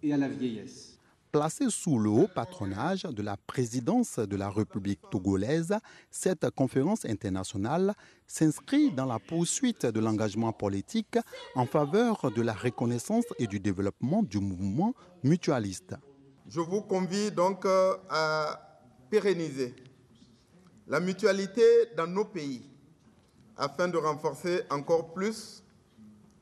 et à la vieillesse. Placée sous le haut patronage de la présidence de la République togolaise, cette conférence internationale s'inscrit dans la poursuite de l'engagement politique en faveur de la reconnaissance et du développement du mouvement mutualiste. Je vous convie donc à pérenniser la mutualité dans nos pays afin de renforcer encore plus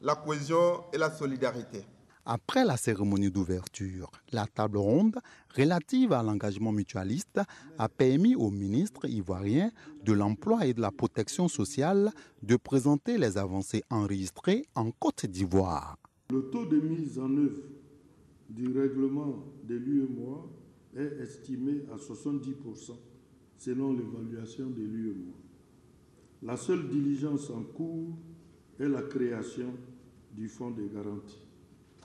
la cohésion et la solidarité. Après la cérémonie d'ouverture, la table ronde relative à l'engagement mutualiste a permis au ministre ivoirien de l'Emploi et de la Protection sociale de présenter les avancées enregistrées en Côte d'Ivoire. Le taux de mise en œuvre du règlement de l'UEMOA est estimé à 70% selon l'évaluation de l'UEMOA. La seule diligence en cours est la création du fonds de garantie.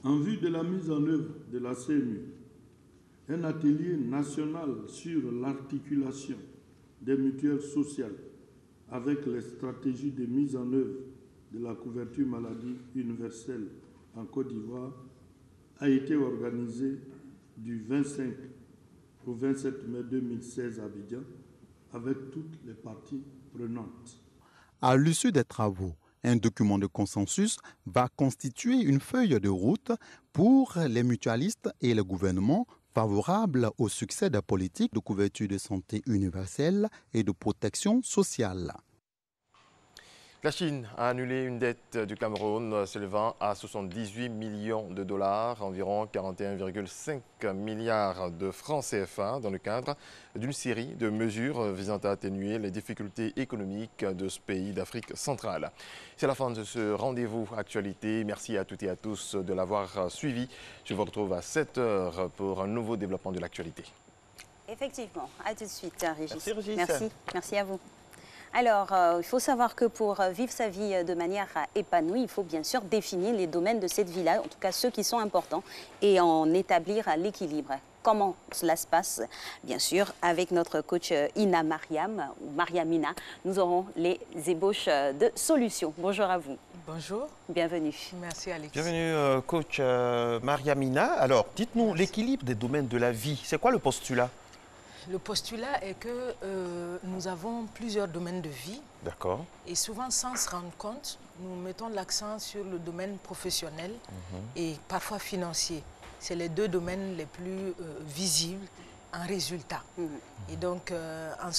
En vue de la mise en œuvre de la CMU, un atelier national sur l'articulation des mutuelles sociales avec les stratégies de mise en œuvre de la couverture maladie universelle en Côte d'Ivoire a été organisé du 25 au 27 mai 2016 à Abidjan avec toutes les parties prenantes. À l'issue des travaux, un document de consensus va constituer une feuille de route pour les mutualistes et le gouvernement favorables au succès des politiques de couverture de santé universelle et de protection sociale. La Chine a annulé une dette du Cameroun s'élevant à 78 millions de dollars, environ 41,5 milliards de francs CFA, dans le cadre d'une série de mesures visant à atténuer les difficultés économiques de ce pays d'Afrique centrale. C'est la fin de ce rendez-vous actualité. Merci à toutes et à tous de l'avoir suivi. Je vous retrouve à 7 h pour un nouveau développement de l'actualité. Effectivement. À tout de suite, Régis. Merci, Régis. Merci à vous. Alors, il faut savoir que pour vivre sa vie de manière épanouie, il faut bien sûr définir les domaines de cette vie-là, en tout cas ceux qui sont importants, et en établir l'équilibre. Comment cela se passe? Bien sûr, avec notre coach Ina Mariam, ou Mariamina, nous aurons les ébauches de solutions. Bonjour à vous. Bonjour. Bienvenue. Merci Alex. Bienvenue coach Mariamina. Alors, dites-nous l'équilibre des domaines de la vie. C'est quoi le postulat? Le postulat est que nous avons plusieurs domaines de vie. D'accord. Et souvent, sans se rendre compte, nous mettons l'accent sur le domaine professionnel et parfois financier. c'est les deux domaines les plus visibles en résultat. Et donc, en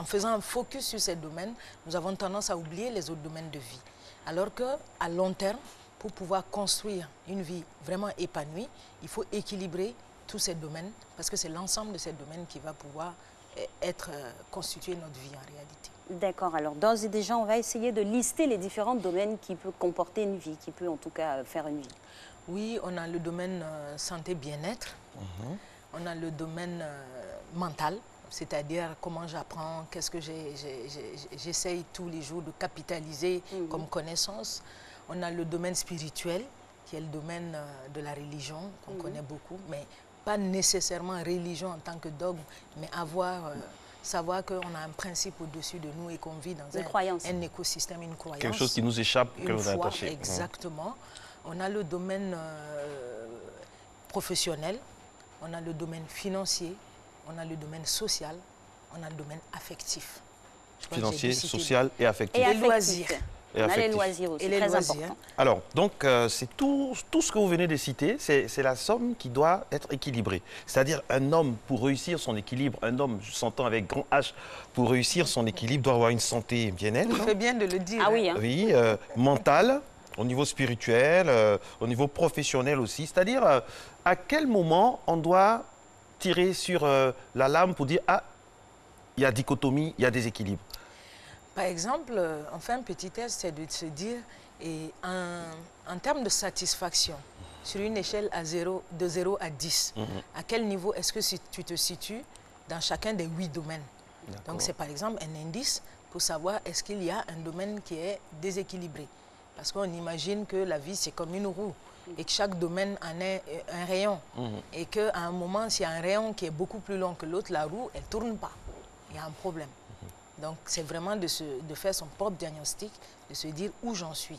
faisant un focus sur ces domaines, nous avons tendance à oublier les autres domaines de vie. Alors qu'à long terme, pour pouvoir construire une vie vraiment épanouie, il faut équilibrer tous ces domaines, parce que c'est l'ensemble de ces domaines qui va pouvoir constituer notre vie en réalité. D'accord, alors d'ores et déjà, on va essayer de lister les différents domaines qui peuvent comporter une vie, qui peut en tout cas faire une vie. Oui, on a le domaine santé-bien-être, on a le domaine mental, c'est-à-dire comment j'apprends, qu'est-ce que j'essaye tous les jours de capitaliser comme connaissance. On a le domaine spirituel, qui est le domaine de la religion, qu'on connaît beaucoup, mais pas nécessairement religion en tant que dogme, mais savoir qu'on a un principe au-dessus de nous et qu'on vit dans un écosystème, une croyance. Quelque chose qui nous échappe, que vous avez attaché. Exactement. On a le domaine professionnel, on a le domaine financier, on a le domaine social, on a le domaine affectif. Financier, social et affectif. Et loisirs. Et on a les loisirs aussi, très important. Alors, donc, c'est tout ce que vous venez de citer, c'est la somme qui doit être équilibrée. C'est-à-dire, un homme, pour réussir son équilibre, un homme, je s'entends avec grand H, pour réussir son équilibre, doit avoir une santé bien-être. Vous faites bien de le dire. Ah oui. Oui, mentale, au niveau spirituel, au niveau professionnel aussi. C'est-à-dire, à quel moment on doit tirer sur la lame pour dire, ah, il y a dichotomie, il y a déséquilibre. Par exemple, on fait un petit test, c'est de se dire, et en termes de satisfaction, sur une échelle de 0 à 10, à quel niveau est-ce que tu te situes dans chacun des 8 domaines? Donc c'est par exemple un indice pour savoir est-ce qu'il y a un domaine qui est déséquilibré. Parce qu'on imagine que la vie c'est comme une roue et que chaque domaine en est un rayon. Et qu'à un moment, s'il y a un rayon qui est beaucoup plus long que l'autre, la roue, elle ne tourne pas. Il y a un problème. Donc, c'est vraiment de faire son propre diagnostic, de se dire où j'en suis.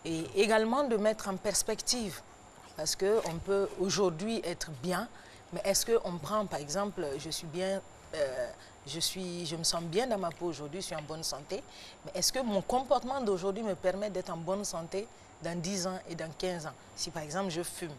Et également de mettre en perspective, parce qu'on peut aujourd'hui être bien, mais est-ce qu'on prend, par exemple, je me sens bien dans ma peau aujourd'hui, je suis en bonne santé, mais est-ce que mon comportement d'aujourd'hui me permet d'être en bonne santé dans 10 ans et dans 15 ans? Si, par exemple, je fume,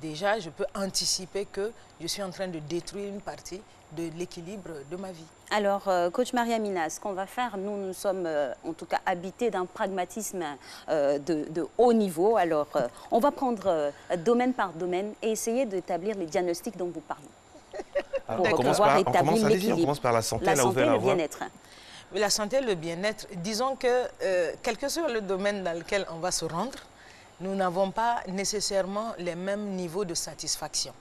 déjà, je peux anticiper que je suis en train de détruire une partie de l'équilibre de ma vie. Alors, coach Maria-Mina, ce qu'on va faire, nous sommes en tout cas habités d'un pragmatisme de haut niveau. Alors, on va prendre domaine par domaine et essayer d'établir les diagnostics dont vous parlez. Pour pouvoir établir l'équilibre. On commence par la santé, la santé et le bien-être. La santé et le bien-être, disons que quel que soit le domaine dans lequel on va se rendre, nous n'avons pas nécessairement les mêmes niveaux de satisfaction.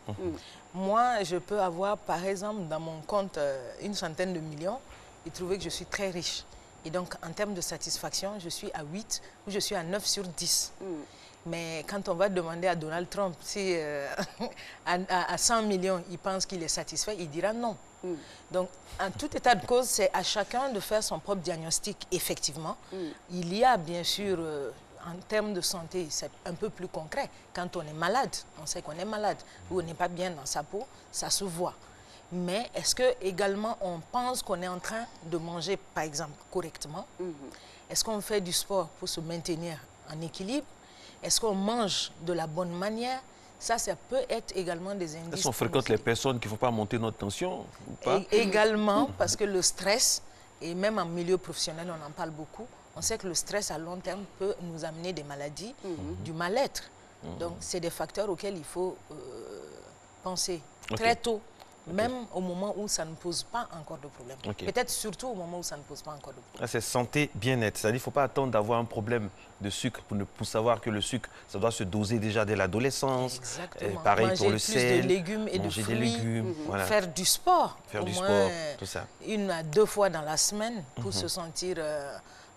Moi, je peux avoir, par exemple, dans mon compte, une centaine de millions et trouver que je suis très riche. Et donc, en termes de satisfaction, je suis à 8 ou je suis à 9 sur 10. Mais quand on va demander à Donald Trump si à 100 millions, il pense qu'il est satisfait, il dira non. Donc, en tout état de cause, c'est à chacun de faire son propre diagnostic, effectivement. Il y a bien sûr... en termes de santé, c'est un peu plus concret. Quand on est malade, on sait qu'on est malade, ou on n'est pas bien dans sa peau, ça se voit. Mais est-ce que également on pense qu'on est en train de manger, par exemple, correctement? Est-ce qu'on fait du sport pour se maintenir en équilibre? Est-ce qu'on mange de la bonne manière? Ça peut être également des indices. Est-ce qu'on fréquente les personnes qui ne font pas monter notre tension ou pas? Également, parce que le stress, et même en milieu professionnel, on en parle beaucoup, on sait que le stress à long terme peut nous amener des maladies, du mal-être. Donc, c'est des facteurs auxquels il faut penser très tôt, même au moment où ça ne pose pas encore de problème. Peut-être surtout au moment où ça ne pose pas encore de problème. C'est santé, bien-être. C'est-à-dire qu'il ne faut pas attendre d'avoir un problème de sucre pour savoir que le sucre, ça doit se doser déjà dès l'adolescence. Exactement. Pareil manger pour le plus sel. de légumes et de fruits. Des légumes, voilà. Faire du sport. Faire au du moins sport, tout ça. 1 à 2 fois dans la semaine pour se sentir...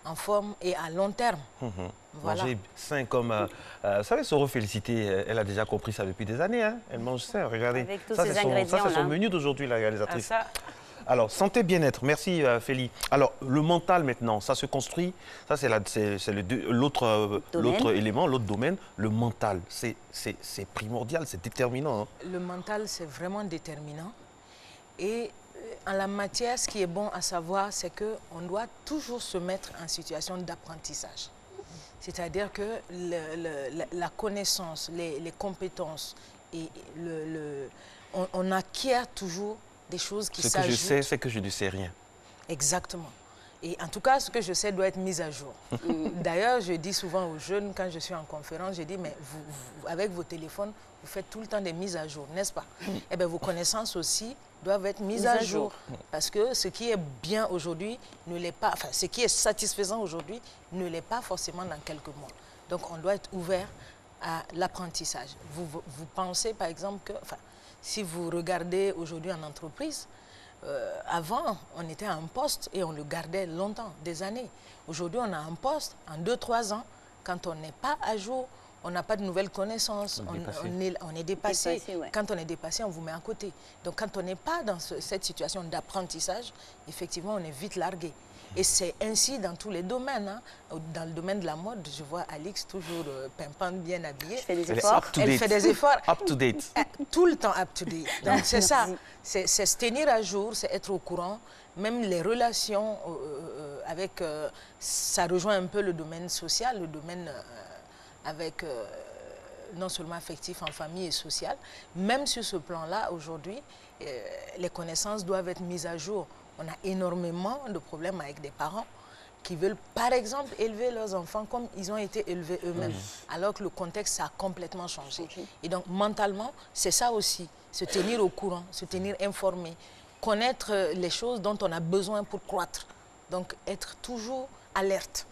en forme et à long terme. Voilà. Manger sain comme... vous savez, Soro Félicité, elle a déjà compris ça depuis des années. Hein. Elle mange sain, regardez. Avec tous ça, ces c'est son menu d'aujourd'hui, la réalisatrice. Alors, santé, bien-être. Merci, Félie. Alors, le mental, maintenant, ça se construit. Ça, c'est l'autre élément, l'autre domaine. Le mental, c'est primordial, c'est déterminant. Hein. Le mental, c'est vraiment déterminant. Et... en la matière, ce qui est bon à savoir, c'est qu'on doit toujours se mettre en situation d'apprentissage. C'est-à-dire que la connaissance, les compétences, et on acquiert toujours des choses qui s'ajoutent. Ce que je sais, c'est que je ne sais rien. Exactement. Et en tout cas, ce que je sais doit être mis à jour. D'ailleurs, je dis souvent aux jeunes, quand je suis en conférence, je dis, mais vous, avec vos téléphones, vous faites tout le temps des mises à jour, n'est-ce pas? Eh bien, vos connaissances aussi doivent être mises à jour. Parce que ce qui est bien aujourd'hui ne l'est pas, enfin, ce qui est satisfaisant aujourd'hui ne l'est pas forcément dans quelques mois. Donc, on doit être ouvert à l'apprentissage. Vous pensez, par exemple, que, enfin, si vous regardez aujourd'hui en entreprise, avant, on était à un poste et on le gardait longtemps, des années. Aujourd'hui, on a un poste, en 2-3 ans, quand on n'est pas à jour, on n'a pas de nouvelles connaissances, on est dépassé. Quand on est dépassé, on vous met à côté. Donc, quand on n'est pas dans cette situation d'apprentissage, effectivement, on est vite largué. Et c'est ainsi dans tous les domaines. Hein. Dans le domaine de la mode, je vois Alix toujours pimpante, bien habillée. Elle fait des efforts. Up to date. Tout le temps up to date. Donc c'est ça. C'est se tenir à jour, c'est être au courant. Même les relations avec... ça rejoint un peu le domaine social, le domaine avec... non seulement affectif en famille et social. Même sur ce plan-là, aujourd'hui, les connaissances doivent être mises à jour. On a énormément de problèmes avec des parents qui veulent, par exemple, élever leurs enfants comme ils ont été élevés eux-mêmes, alors que le contexte a complètement changé. Et donc, mentalement, c'est ça aussi, se tenir au courant, se tenir informé, connaître les choses dont on a besoin pour croître. Donc, être toujours alerte,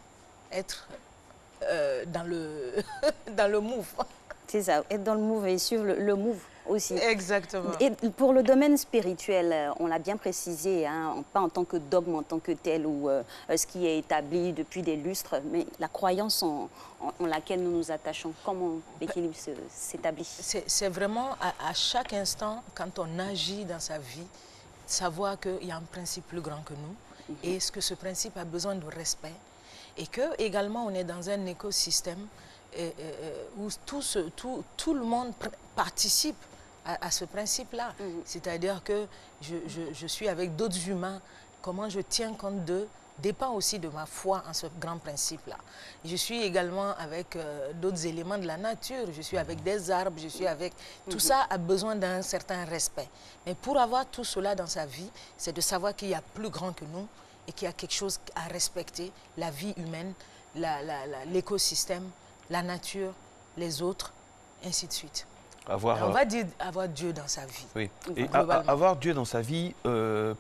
être dans le move. C'est ça, être dans le move et suivre le move aussi. Exactement. Et pour le domaine spirituel, on l'a bien précisé, hein, pas en tant que dogme, en tant que tel, ou ce qui est établi depuis des lustres, mais la croyance en laquelle nous nous attachons. Comment l'équilibre s'établit? C'est vraiment à chaque instant, quand on agit dans sa vie, savoir qu'il y a un principe plus grand que nous, et est-ce que ce principe a besoin de respect, et que également on est dans un écosystème où tout le monde participe à ce principe-là. C'est-à-dire que je suis avec d'autres humains, comment je tiens compte d'eux dépend aussi de ma foi en ce grand principe-là. Je suis également avec d'autres éléments de la nature, je suis avec des arbres, je suis avec... Tout ça a besoin d'un certain respect. Mais pour avoir tout cela dans sa vie, c'est de savoir qu'il y a plus grand que nous et qu'il y a quelque chose à respecter, la vie humaine, l'écosystème, la nature, les autres, ainsi de suite. On va dire avoir Dieu dans sa vie. Oui. Et avoir Dieu dans sa vie,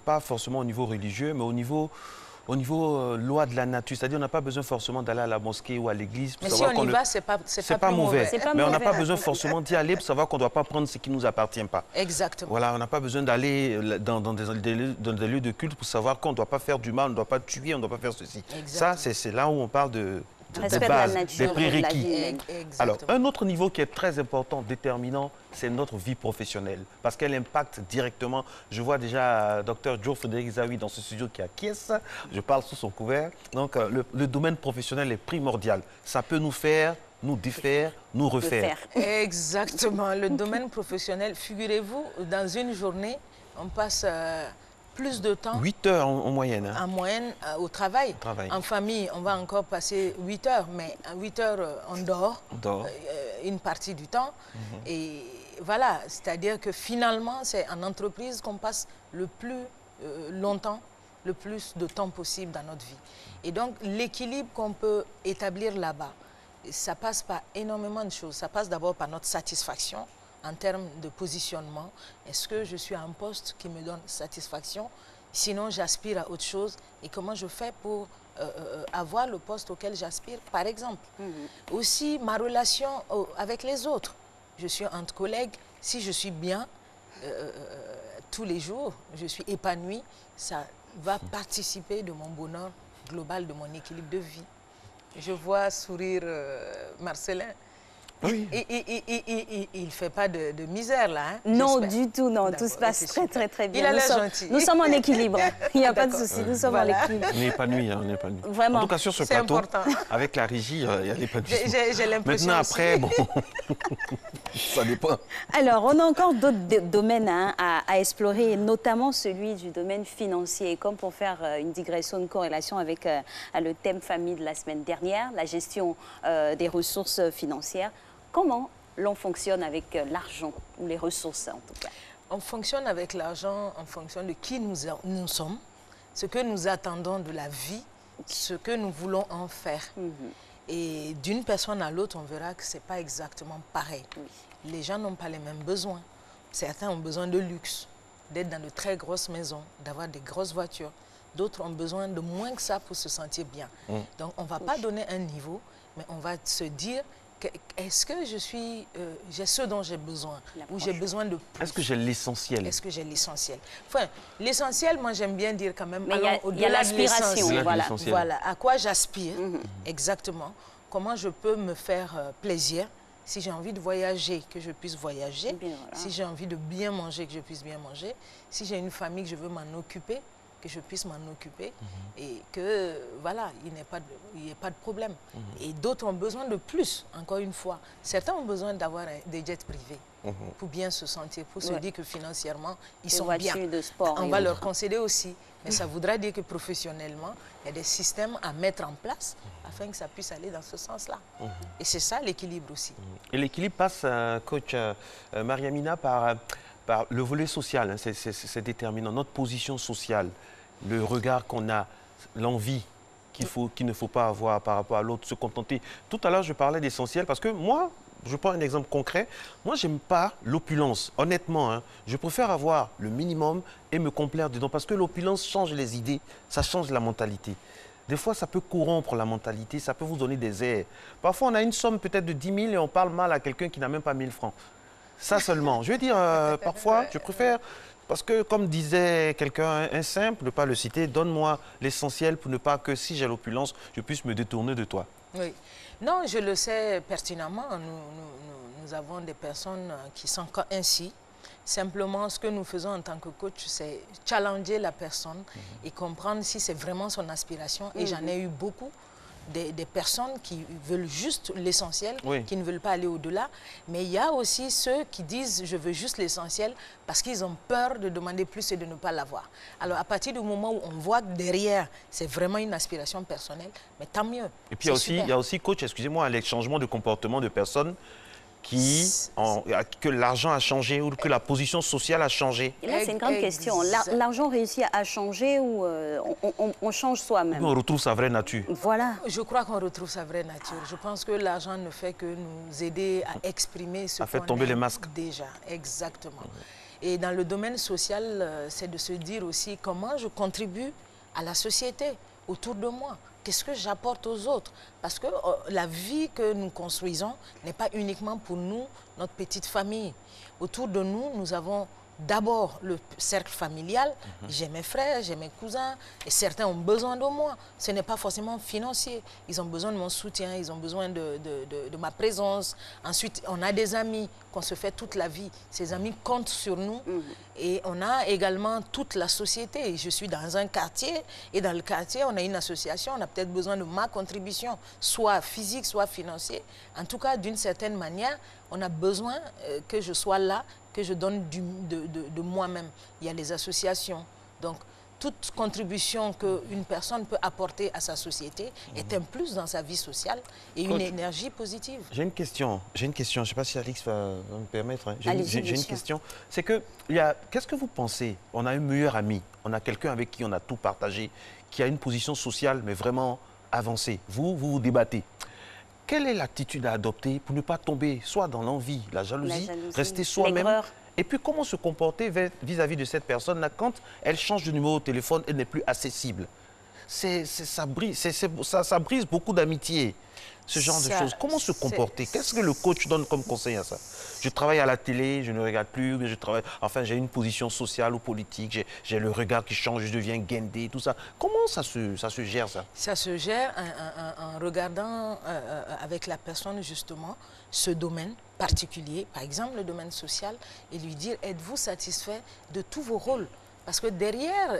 pas forcément au niveau religieux, mais au niveau loi de la nature. C'est-à-dire qu'on n'a pas besoin forcément d'aller à la mosquée ou à l'église. Mais si on y va, c'est pas mauvais. Mais on n'a pas besoin forcément d'y aller pour savoir qu'on ne doit pas prendre ce qui ne nous appartient pas. Exactement. Voilà, on n'a pas besoin d'aller dans des lieux de culte pour savoir qu'on ne doit pas faire du mal, on ne doit pas tuer, on ne doit pas faire ceci. Exactement. Ça, c'est là où on parle des bases, des prérequis. Alors, un autre niveau qui est très important, déterminant, c'est notre vie professionnelle. Parce qu'elle impacte directement. Je vois déjà Dr Joe Frédéric Zawi dans ce studio qui acquiesce. Je parle sous son couvert. Donc, le domaine professionnel est primordial. Ça peut nous faire, nous défaire, nous refaire. Exactement. Le domaine professionnel, figurez-vous, dans une journée, on passe... plus de temps. 8 heures en moyenne. Hein. En moyenne au travail. En famille, on va encore passer 8 heures, mais à 8 heures, on dort. Une partie du temps. Et voilà, c'est-à-dire que finalement, c'est en entreprise qu'on passe le plus longtemps, le plus de temps possible dans notre vie. Et donc, l'équilibre qu'on peut établir là-bas, ça passe par énormément de choses. Ça passe d'abord par notre satisfaction en termes de positionnement. Est-ce que je suis à un poste qui me donne satisfaction? Sinon, j'aspire à autre chose. Et comment je fais pour avoir le poste auquel j'aspire, par exemple? Aussi, ma relation avec les autres. Je suis entre collègues. Si je suis bien tous les jours, je suis épanouie, ça va participer de mon bonheur global, de mon équilibre de vie. Je vois sourire Marcelin. Oui. Il ne fait pas de misère, là. Hein, non, du tout, non. Tout se passe très bien. Il a l'air gentil. Nous sommes en équilibre. Il n'y a pas de souci. Nous sommes en équilibre. On n'est pas nuit, on n'est pas nuit. Vraiment. En tout cas, sur ce plateau, avec la régie, il y a des pas de souci. J'ai l'impression. Maintenant, après, bon, ça dépend. Alors, on a encore d'autres domaines à explorer, notamment celui du domaine financier. Comme pour faire une digression, une corrélation avec le thème famille de la semaine dernière, la gestion des ressources financières. Comment l'on fonctionne avec l'argent ou les ressources en tout cas? On fonctionne avec l'argent en fonction de qui nous sommes, ce que nous attendons de la vie, ce que nous voulons en faire. Et d'une personne à l'autre, on verra que ce n'est pas exactement pareil. Les gens n'ont pas les mêmes besoins. Certains ont besoin de luxe, d'être dans de très grosses maisons, d'avoir des grosses voitures. D'autres ont besoin de moins que ça pour se sentir bien. Donc on ne va pas donner un niveau, mais on va se dire... Est-ce que j'ai ce dont j'ai besoin ou j'ai besoin de plus? Est-ce que j'ai l'essentiel? Est-ce que j'ai l'essentiel? Enfin, l'essentiel, moi j'aime bien dire quand même, il y a l'aspiration. Voilà, à quoi j'aspire exactement, comment je peux me faire plaisir. Si j'ai envie de voyager, que je puisse voyager. Si j'ai envie de bien manger, que je puisse bien manger. Si j'ai une famille que je veux m'en occuper, que je puisse m'en occuper et que, voilà, il n'y ait pas de problème. Et d'autres ont besoin de plus, encore une fois. Certains ont besoin d'avoir des jets privés pour bien se sentir, pour se dire que financièrement, ils sont bien. De sport, on va leur concéder aussi. Mais ça voudra dire que professionnellement, il y a des systèmes à mettre en place afin que ça puisse aller dans ce sens-là. Et c'est ça l'équilibre aussi. Et l'équilibre passe, coach Mariamina, par le volet social. Hein, c'est déterminant. Notre position sociale. Le regard qu'on a, l'envie qu'il ne faut pas avoir par rapport à l'autre, se contenter. Tout à l'heure, je parlais d'essentiel parce que moi, je prends un exemple concret. Moi, je n'aime pas l'opulence, honnêtement. Hein, je préfère avoir le minimum et me complaire dedans parce que l'opulence change les idées, ça change la mentalité. Des fois, ça peut corrompre la mentalité, ça peut vous donner des airs. Parfois, on a une somme peut-être de 10 000 et on parle mal à quelqu'un qui n'a même pas 1000 francs. Ça seulement. Je veux dire, parfois, je préfère... Parce que, comme disait quelqu'un, un simple, ne pas le citer, donne-moi l'essentiel pour ne pas que, si j'ai l'opulence, je puisse me détourner de toi. Oui. Non, je le sais pertinemment. Nous avons des personnes qui sont ainsi. Simplement, ce que nous faisons en tant que coach, c'est challenger la personne et comprendre si c'est vraiment son aspiration. Et j'en ai eu beaucoup. Des personnes qui veulent juste l'essentiel, qui ne veulent pas aller au-delà. Mais il y a aussi ceux qui disent « je veux juste l'essentiel » parce qu'ils ont peur de demander plus et de ne pas l'avoir. Alors, à partir du moment où on voit que derrière, c'est vraiment une aspiration personnelle, mais tant mieux. Et puis, il y a aussi, coach, excusez-moi, les changements de comportement de personnes que l'argent a changé ou que la position sociale a changé. Et là, c'est une grande question. L'argent réussit à changer ou on change soi-même? On retrouve sa vraie nature. Voilà. Je crois qu'on retrouve sa vraie nature. Je pense que l'argent ne fait que nous aider à exprimer ce qu'on fait tomber les masques. Déjà, exactement. Et dans le domaine social, c'est de se dire aussi comment je contribue à la société autour de moi. Qu'est-ce que j'apporte aux autres? Parce que la vie que nous construisons n'est pas uniquement pour nous, notre petite famille. Autour de nous, nous avons d'abord le cercle familial. J'ai mes frères, j'ai mes cousins, et certains ont besoin de moi. Ce n'est pas forcément financier. Ils ont besoin de mon soutien, ils ont besoin de ma présence. Ensuite, on a des amis qu'on se fait toute la vie. Ces amis comptent sur nous. Et on a également toute la société. Je suis dans un quartier, et dans le quartier, on a une association. On a peut-être besoin de ma contribution, soit physique, soit financière. En tout cas, d'une certaine manière, on a besoin que je sois là, que je donne de moi-même. Il y a les associations. Donc, toute contribution qu'une personne peut apporter à sa société est un plus dans sa vie sociale et une énergie positive. J'ai une question. Je ne sais pas si Alix va me permettre. Hein. J'ai une question. C'est que, qu'est-ce que vous pensez? On a un meilleur ami, on a quelqu'un avec qui on a tout partagé, qui a une position sociale, mais vraiment avancée. Vous débattez. Quelle est l'attitude à adopter pour ne pas tomber soit dans l'envie, la jalousie, rester soi-même? Et puis comment se comporter vis-à-vis de cette personne-là quand elle change de numéro de téléphone, elle n'est plus accessible? ça brise beaucoup d'amitié. Ce genre de choses. Comment se comporter? Qu'est-ce que le coach donne comme conseil à ça? Je travaille à la télé, je ne regarde plus, j'ai une position sociale ou politique, j'ai le regard qui change, je deviens guindé, tout ça. Comment ça se gère, ça? Ça se gère en regardant avec la personne, justement, ce domaine particulier, par exemple le domaine social, et lui dire, êtes-vous satisfait de tous vos rôles? Parce que derrière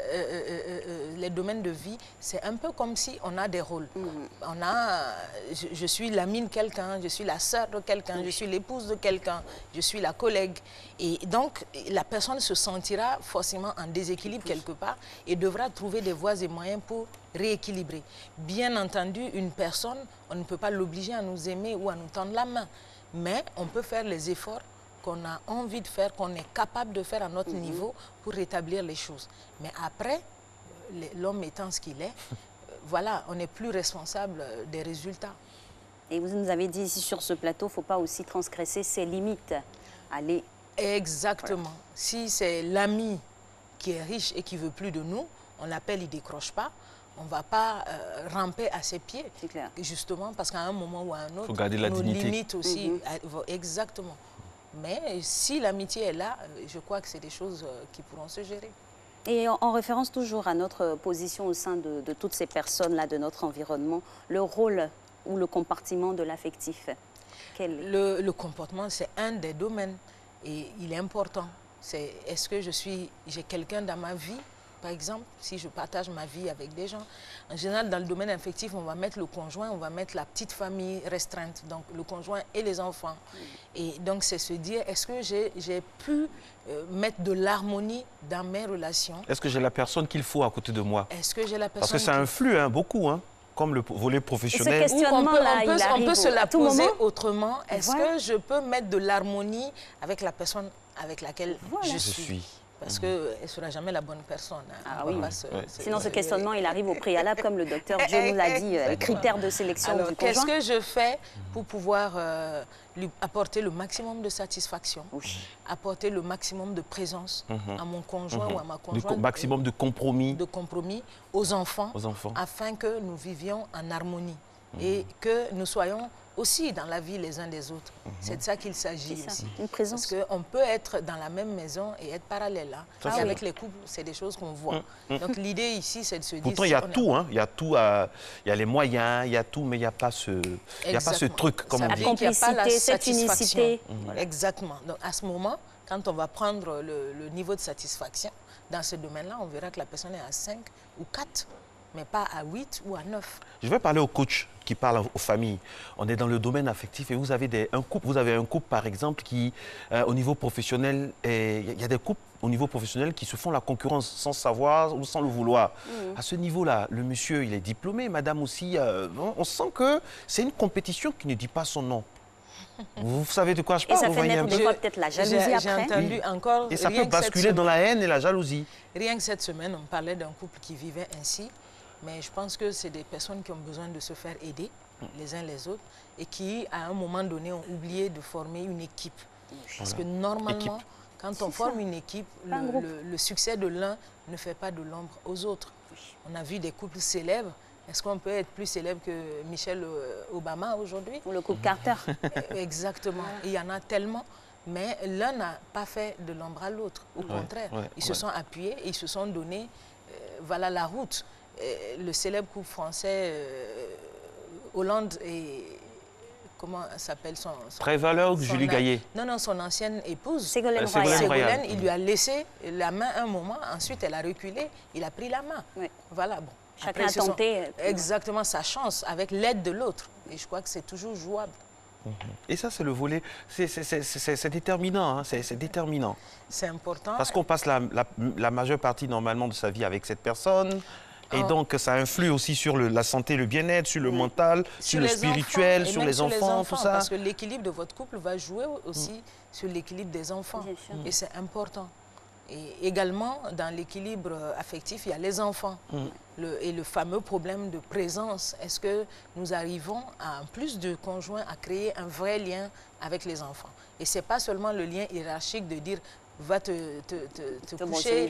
les domaines de vie, c'est un peu comme si on a des rôles. Je suis l'amie de quelqu'un, je suis la sœur de quelqu'un, je suis l'épouse de quelqu'un, je suis la collègue. Et donc, la personne se sentira forcément en déséquilibre quelque part et devra trouver des voies et moyens pour rééquilibrer. Bien entendu, une personne, on ne peut pas l'obliger à nous aimer ou à nous tendre la main. Mais on peut faire les efforts qu'on a envie de faire, qu'on est capable de faire à notre niveau pour rétablir les choses. Mais après, l'homme étant ce qu'il est, voilà, on n'est plus responsable des résultats. Et vous nous avez dit ici sur ce plateau, il ne faut pas aussi transgresser ses limites. Aller. Exactement. Voilà. Si c'est l'ami qui est riche et qui ne veut plus de nous, on l'appelle, il ne décroche pas. On ne va pas ramper à ses pieds. C'est clair. Justement, parce qu'à un moment ou à un autre, faut garder la dignité. Limites aussi. Exactement. Mais si l'amitié est là, je crois que c'est des choses qui pourront se gérer. Et en référence toujours à notre position au sein de toutes ces personnes-là, de notre environnement, le rôle ou le compartiment de l'affectif, le comportement, c'est un des domaines et il est important. Est-ce que j'ai quelqu'un dans ma vie, par exemple, si je partage ma vie avec des gens. En général, dans le domaine affectif, on va mettre le conjoint, on va mettre la petite famille restreinte, donc le conjoint et les enfants. Et donc, c'est se dire, est-ce que j'ai pu mettre de l'harmonie dans mes relations? Est-ce que j'ai la personne qu'il faut à côté de moi? Est-ce que j'ai la personne? Parce que ça influe beaucoup, comme le volet professionnel. On peut se la poser autrement. Est-ce que je peux mettre de l'harmonie avec la personne avec laquelle je suis? Parce qu'elle ne sera jamais la bonne personne. Sinon, ce questionnement, il arrive au préalable, comme le docteur Dieu nous l'a dit, les critères de sélection du conjoint. Qu'est-ce que je fais pour pouvoir lui apporter le maximum de satisfaction, apporter le maximum de présence à mon conjoint ou à ma conjointe. Le maximum de compromis. De compromis aux enfants, afin que nous vivions en harmonie et que nous soyons aussi dans la vie les uns des autres. C'est de ça qu'il s'agit aussi. Une présence. Parce qu'on peut être dans la même maison et être parallèle. Et avec les couples, c'est des choses qu'on voit. Donc l'idée ici, c'est de se dire... Pourtant, il y a tout. Il y a tout. Il y a les moyens, il y a tout, mais il n'y a pas ce truc, comme on dit. La complicité, cette unicité. Exactement. Donc à ce moment, quand on va prendre le niveau de satisfaction, dans ce domaine-là, on verra que la personne est à 5 ou 4. mais pas à 8 ou à 9. Je vais parler aux coachs qui parlent aux familles. On est dans le domaine affectif et vous avez un couple, par exemple, qui, au niveau professionnel, il y a des couples au niveau professionnel qui se font la concurrence sans savoir ou sans le vouloir. À ce niveau-là, le monsieur, il est diplômé, madame aussi. On sent que c'est une compétition qui ne dit pas son nom. Vous savez de quoi je parle? Et ça fait naître des fois peut-être la jalousie après. J'ai entendu encore... Et ça peut basculer dans la haine et la jalousie. Rien que cette semaine, on parlait d'un couple qui vivait ainsi. Mais je pense que c'est des personnes qui ont besoin de se faire aider les uns les autres et qui, à un moment donné, ont oublié de former une équipe. Parce que normalement, quand on forme une équipe, le succès de l'un ne fait pas de l'ombre aux autres. On a vu des couples célèbres. Est-ce qu'on peut être plus célèbre que Michelle Obama aujourd'hui? Ou le couple Carter. Exactement. Il y en a tellement. Mais l'un n'a pas fait de l'ombre à l'autre. Au contraire, ils se sont appuyés, ils se sont donné voilà, la route. Le célèbre couple français Hollande et... Comment s'appelle son... Prévaleur ou Julie Gaillet? Non, son ancienne épouse. Ségolène Royal. Il lui a laissé la main un moment, ensuite elle a reculé, il a pris la main. Oui. Voilà, bon. Chacun a tenté. Exactement sa chance, avec l'aide de l'autre. Et je crois que c'est toujours jouable. Et ça, c'est le volet, c'est déterminant, hein, c'est déterminant. C'est important. Parce qu'on passe la majeure partie, normalement, de sa vie avec cette personne. Et donc, ça influe aussi sur la santé, le bien-être, sur le mental, sur le spirituel, sur les enfants, tout ça. Parce que l'équilibre de votre couple va jouer aussi sur l'équilibre des enfants. Et c'est important. Et également, dans l'équilibre affectif, il y a les enfants. Et le fameux problème de présence. Est-ce que nous arrivons, en plus de conjoints, à créer un vrai lien avec les enfants? Et ce n'est pas seulement le lien hiérarchique de dire va te coucher,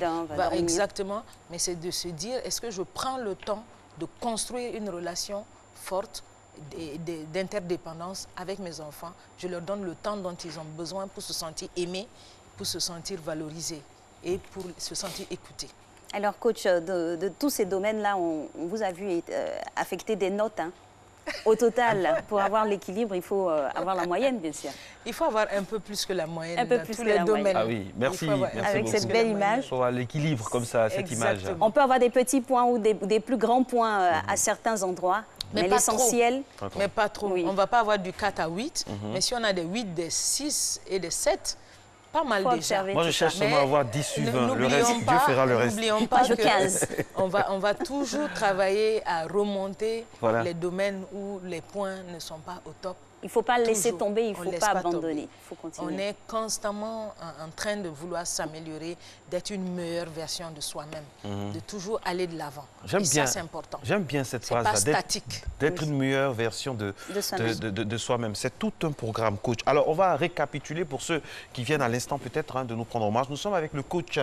exactement, mais c'est de se dire, est-ce que je prends le temps de construire une relation forte d'interdépendance avec mes enfants. Je leur donne le temps dont ils ont besoin pour se sentir aimés, pour se sentir valorisés et pour se sentir écoutés. Alors, coach, de tous ces domaines-là, on vous a vu affecter des notes. Hein. Au total, pour avoir l'équilibre, il faut avoir la moyenne, bien sûr. Il faut avoir un peu plus que la moyenne un peu dans plus tous que les la domaines. moyenne. Ah oui, merci. Merci avec beaucoup. cette belle image. Il faut avoir l'équilibre comme ça, cette image. On peut avoir des petits points ou des plus grands points à certains endroits, mais l'essentiel... Mais pas trop. Oui. On ne va pas avoir du 4 à 8, mais si on a des 8, des 6 et des 7, pas mal déjà. Moi, je cherche seulement à avoir 10 suivants. Le reste, Dieu fera le reste. N'oublions pas qu'on va toujours travailler à remonter les domaines où les points ne sont pas au top. Il ne faut pas laisser tomber, il ne faut pas abandonner. Il faut continuer. On est constamment en train de vouloir s'améliorer, d'être une meilleure version de soi-même, de toujours aller de l'avant. J'aime bien, ça, c'est important. J'aime bien cette phrase, d'être une meilleure version de soi-même. C'est tout un programme, coach. Alors, on va récapituler pour ceux qui viennent à l'instant peut-être de nous prendre en marche. Nous sommes avec le coach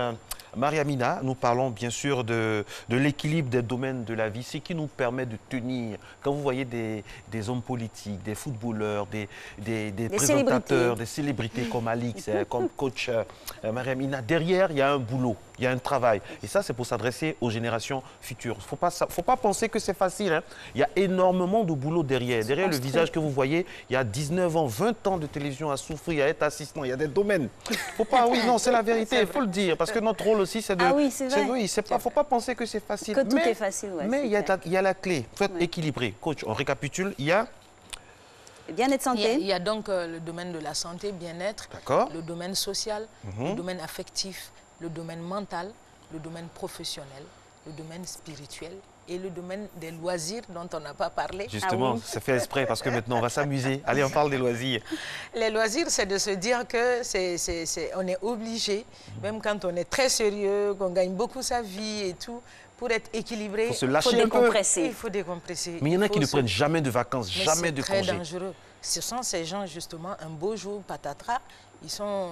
Mariamina. Nous parlons bien sûr de l'équilibre des domaines de la vie, ce qui nous permet de tenir. Quand vous voyez des hommes politiques, des footballeurs, des présentateurs, des célébrités comme Alix, comme coach Mariamina, derrière, il y a un boulot, il y a un travail. Et ça, c'est pour s'adresser aux générations futures. Il ne faut pas penser que c'est facile. Hein. Il y a énormément de boulot derrière. Derrière le visage que vous voyez, il y a 19 ans, 20 ans de télévision à souffrir, à être assistant. Il y a des domaines. Faut pas, oui, non, c'est la vérité, il faut le dire. Parce que notre rôle aussi, c'est de... Ah oui, c'est vrai. Oui, il ne faut pas penser que c'est facile. Que tout est facile, ouais, mais il y a la clé. Il faut être équilibré. Coach, on récapitule. Il y a... Bien-être santé. Il y a donc le domaine de la santé, bien-être, le domaine social, le domaine affectif, le domaine mental, le domaine professionnel, le domaine spirituel et le domaine des loisirs dont on n'a pas parlé. Justement, c'est fait exprès parce que maintenant on va s'amuser. Allez, on parle des loisirs. Les loisirs, c'est de se dire que on est obligé, même quand on est très sérieux, qu'on gagne beaucoup sa vie et tout, pour être équilibré, il faut se lâcher un peu. Il faut décompresser. Mais il y en a qui ne prennent jamais de vacances, jamais de congés. C'est très dangereux. Ce sont ces gens, justement, un beau jour, patatras, ils sont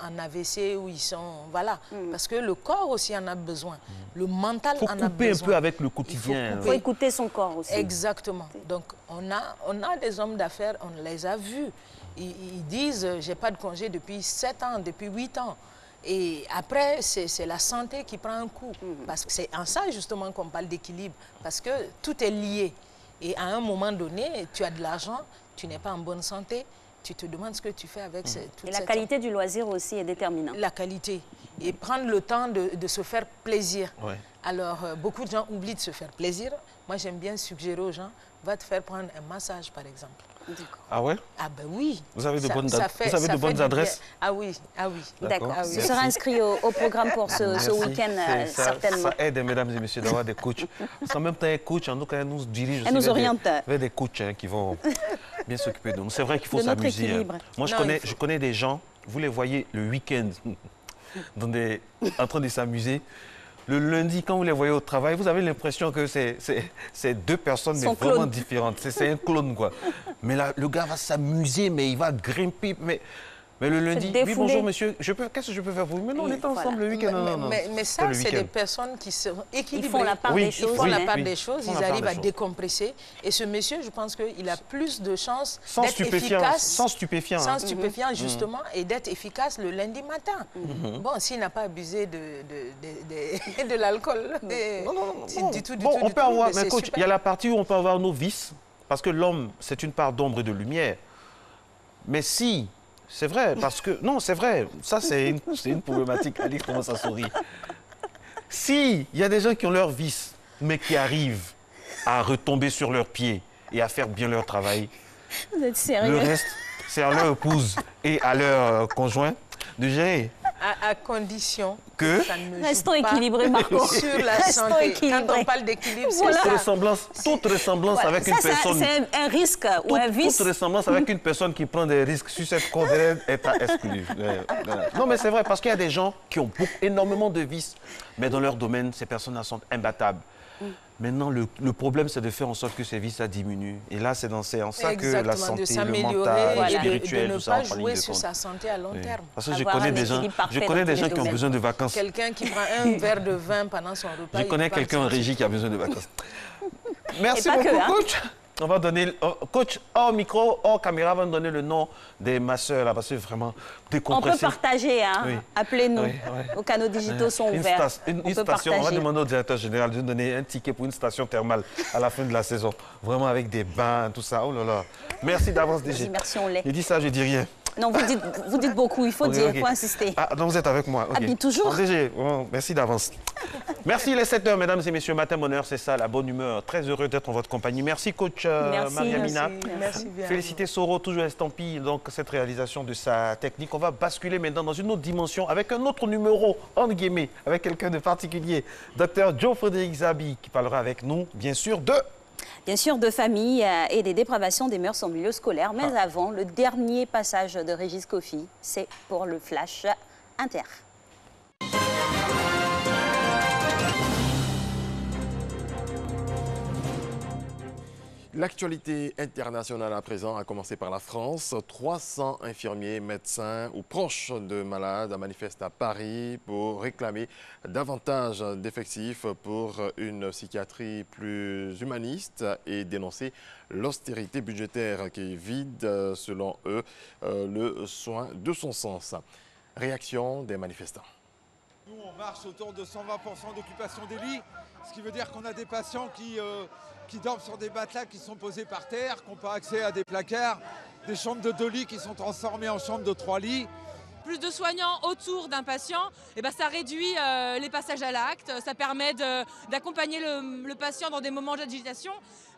en AVC ou ils sont... Voilà. Parce que le corps aussi en a besoin. Le mental en a besoin. Il faut couper un peu avec le quotidien. Il faut écouter son corps aussi. Exactement. Donc, on a des hommes d'affaires, on les a vus. Ils disent, j'ai pas de congé depuis 7 ans, depuis 8 ans. Et après, c'est la santé qui prend un coup. Parce que c'est en ça, justement, qu'on parle d'équilibre. Parce que tout est lié. Et à un moment donné, tu as de l'argent, tu n'es pas en bonne santé, tu te demandes ce que tu fais avec toute cette... Et la qualité du loisir aussi est déterminante. La qualité. Et prendre le temps de se faire plaisir. Ouais. Alors, beaucoup de gens oublient de se faire plaisir. Moi, j'aime bien suggérer aux gens, va te faire prendre un massage, par exemple. Ah ouais? Ah ben oui. Vous avez de bonnes adresses? Ah oui, ah oui. D'accord. Ce sera inscrit au programme pour ce week-end, certainement. Ça aide, mesdames et messieurs, d'avoir des coachs. En même temps, un coach, en tout cas, elle nous dirige aussi. Elle nous oriente. Vers des coachs qui vont bien s'occuper de nous. C'est vrai qu'il faut s'amuser. Moi, je connais des gens, vous les voyez le week-end, en train de s'amuser. Le lundi, quand vous les voyez au travail, vous avez l'impression que c'est deux personnes mais vraiment différentes. C'est un clone, quoi. Mais là, le gars va s'amuser, mais il va grimper. Mais le lundi, oui, bonjour monsieur, qu'est-ce que je peux faire pour vous? Mais non, on est ensemble le week-end. Mais ça, c'est des personnes qui sont équilibrées. Ils font la part des choses. Ils font la part des choses, ils arrivent à décompresser. Et ce monsieur, je pense qu'il a plus de chances d'être efficace. Sans stupéfiant. Sans stupéfiant, justement, et d'être efficace le lundi matin. Bon, s'il n'a pas abusé de l'alcool. Non, du tout. On peut avoir, mais coach, il y a la partie où on peut avoir nos vices, parce que l'homme, c'est une part d'ombre et de lumière. Mais si... C'est vrai, parce que... Non, c'est vrai. Ça, c'est une problématique. Alix commence à sourire. Si il y a des gens qui ont leurs vices, mais qui arrivent à retomber sur leurs pieds et à faire bien leur travail, vous êtes sérieux? Le reste, c'est à leur épouse et à leur conjoint de gérer. À condition que ça ne me restons équilibrés, Marco. Sur la santé. Quand on parle d'équilibre, c'est ça. Toute ressemblance avec une personne... C'est un risque ou un vice. Toute ressemblance avec une personne qui prend des risques sur cette cause est à exclure. Non, mais c'est vrai, parce qu'il y a des gens qui ont énormément de vices, mais dans leur domaine, ces personnes-là sont imbattables. Maintenant, le problème, c'est de faire en sorte que ces vices, ça diminue. Et là, c'est en ça que la santé, de s'améliorer, le mental, et spirituel, de ne tout ça pas en ligne jouer de sur compte. sa santé à long terme. Parce que je connais des gens qui ont besoin de vacances. Quelqu'un qui prend un verre de vin pendant son repas. Je connais quelqu'un en régie qui a besoin de vacances. Merci pas beaucoup, que, hein. coach. On va donner, coach, hors micro, hors caméra, on va nous donner le nom des masseurs, là, parce que vraiment, décompresser. On peut partager, hein. Oui. Appelez-nous. Oui. Nos canaux digitaux sont ouverts. Une station, on va demander au directeur général de nous donner un ticket pour une station thermale à la fin de la saison. Vraiment avec des bains, tout ça. Oh là là. Merci d'avance, DG. Merci, on l'est. Il dit ça, je dis rien. Non, vous dites beaucoup, il faut dire, il faut insister. Ah, donc vous êtes avec moi. Ah, bien toujours. Bon, DG, bon, merci d'avance. Merci les 7h, mesdames et messieurs. Matin bonheur, c'est ça, la bonne humeur. Très heureux d'être en votre compagnie. Merci, coach Mariamina. Merci bien. Félicitez Soro, toujours estampille, donc cette réalisation de sa technique. On va basculer maintenant dans une autre dimension avec un autre numéro, entre guillemets, avec quelqu'un de particulier. Dr Joe Frédéric Zabi, qui parlera avec nous, bien sûr, de famille et des dépravations des mœurs en milieu scolaire. Mais avant, le dernier passage de Régis Kofi, c'est pour le Flash Inter. L'actualité internationale à présent a commencé par la France. 300 infirmiers, médecins ou proches de malades manifestent à Paris pour réclamer davantage d'effectifs pour une psychiatrie plus humaniste et dénoncer l'austérité budgétaire qui vide, selon eux, le soin de son sens. Réaction des manifestants. Nous, on marche autour de 120% d'occupation des lits, ce qui veut dire qu'on a des patients qui dorment sur des matelas qui sont posés par terre, qui n'ont pas accès à des placards, des chambres de 2 lits qui sont transformées en chambres de 3 lits. Plus de soignants autour d'un patient, et ça réduit les passages à l'acte, ça permet d'accompagner le patient dans des moments d'agitation.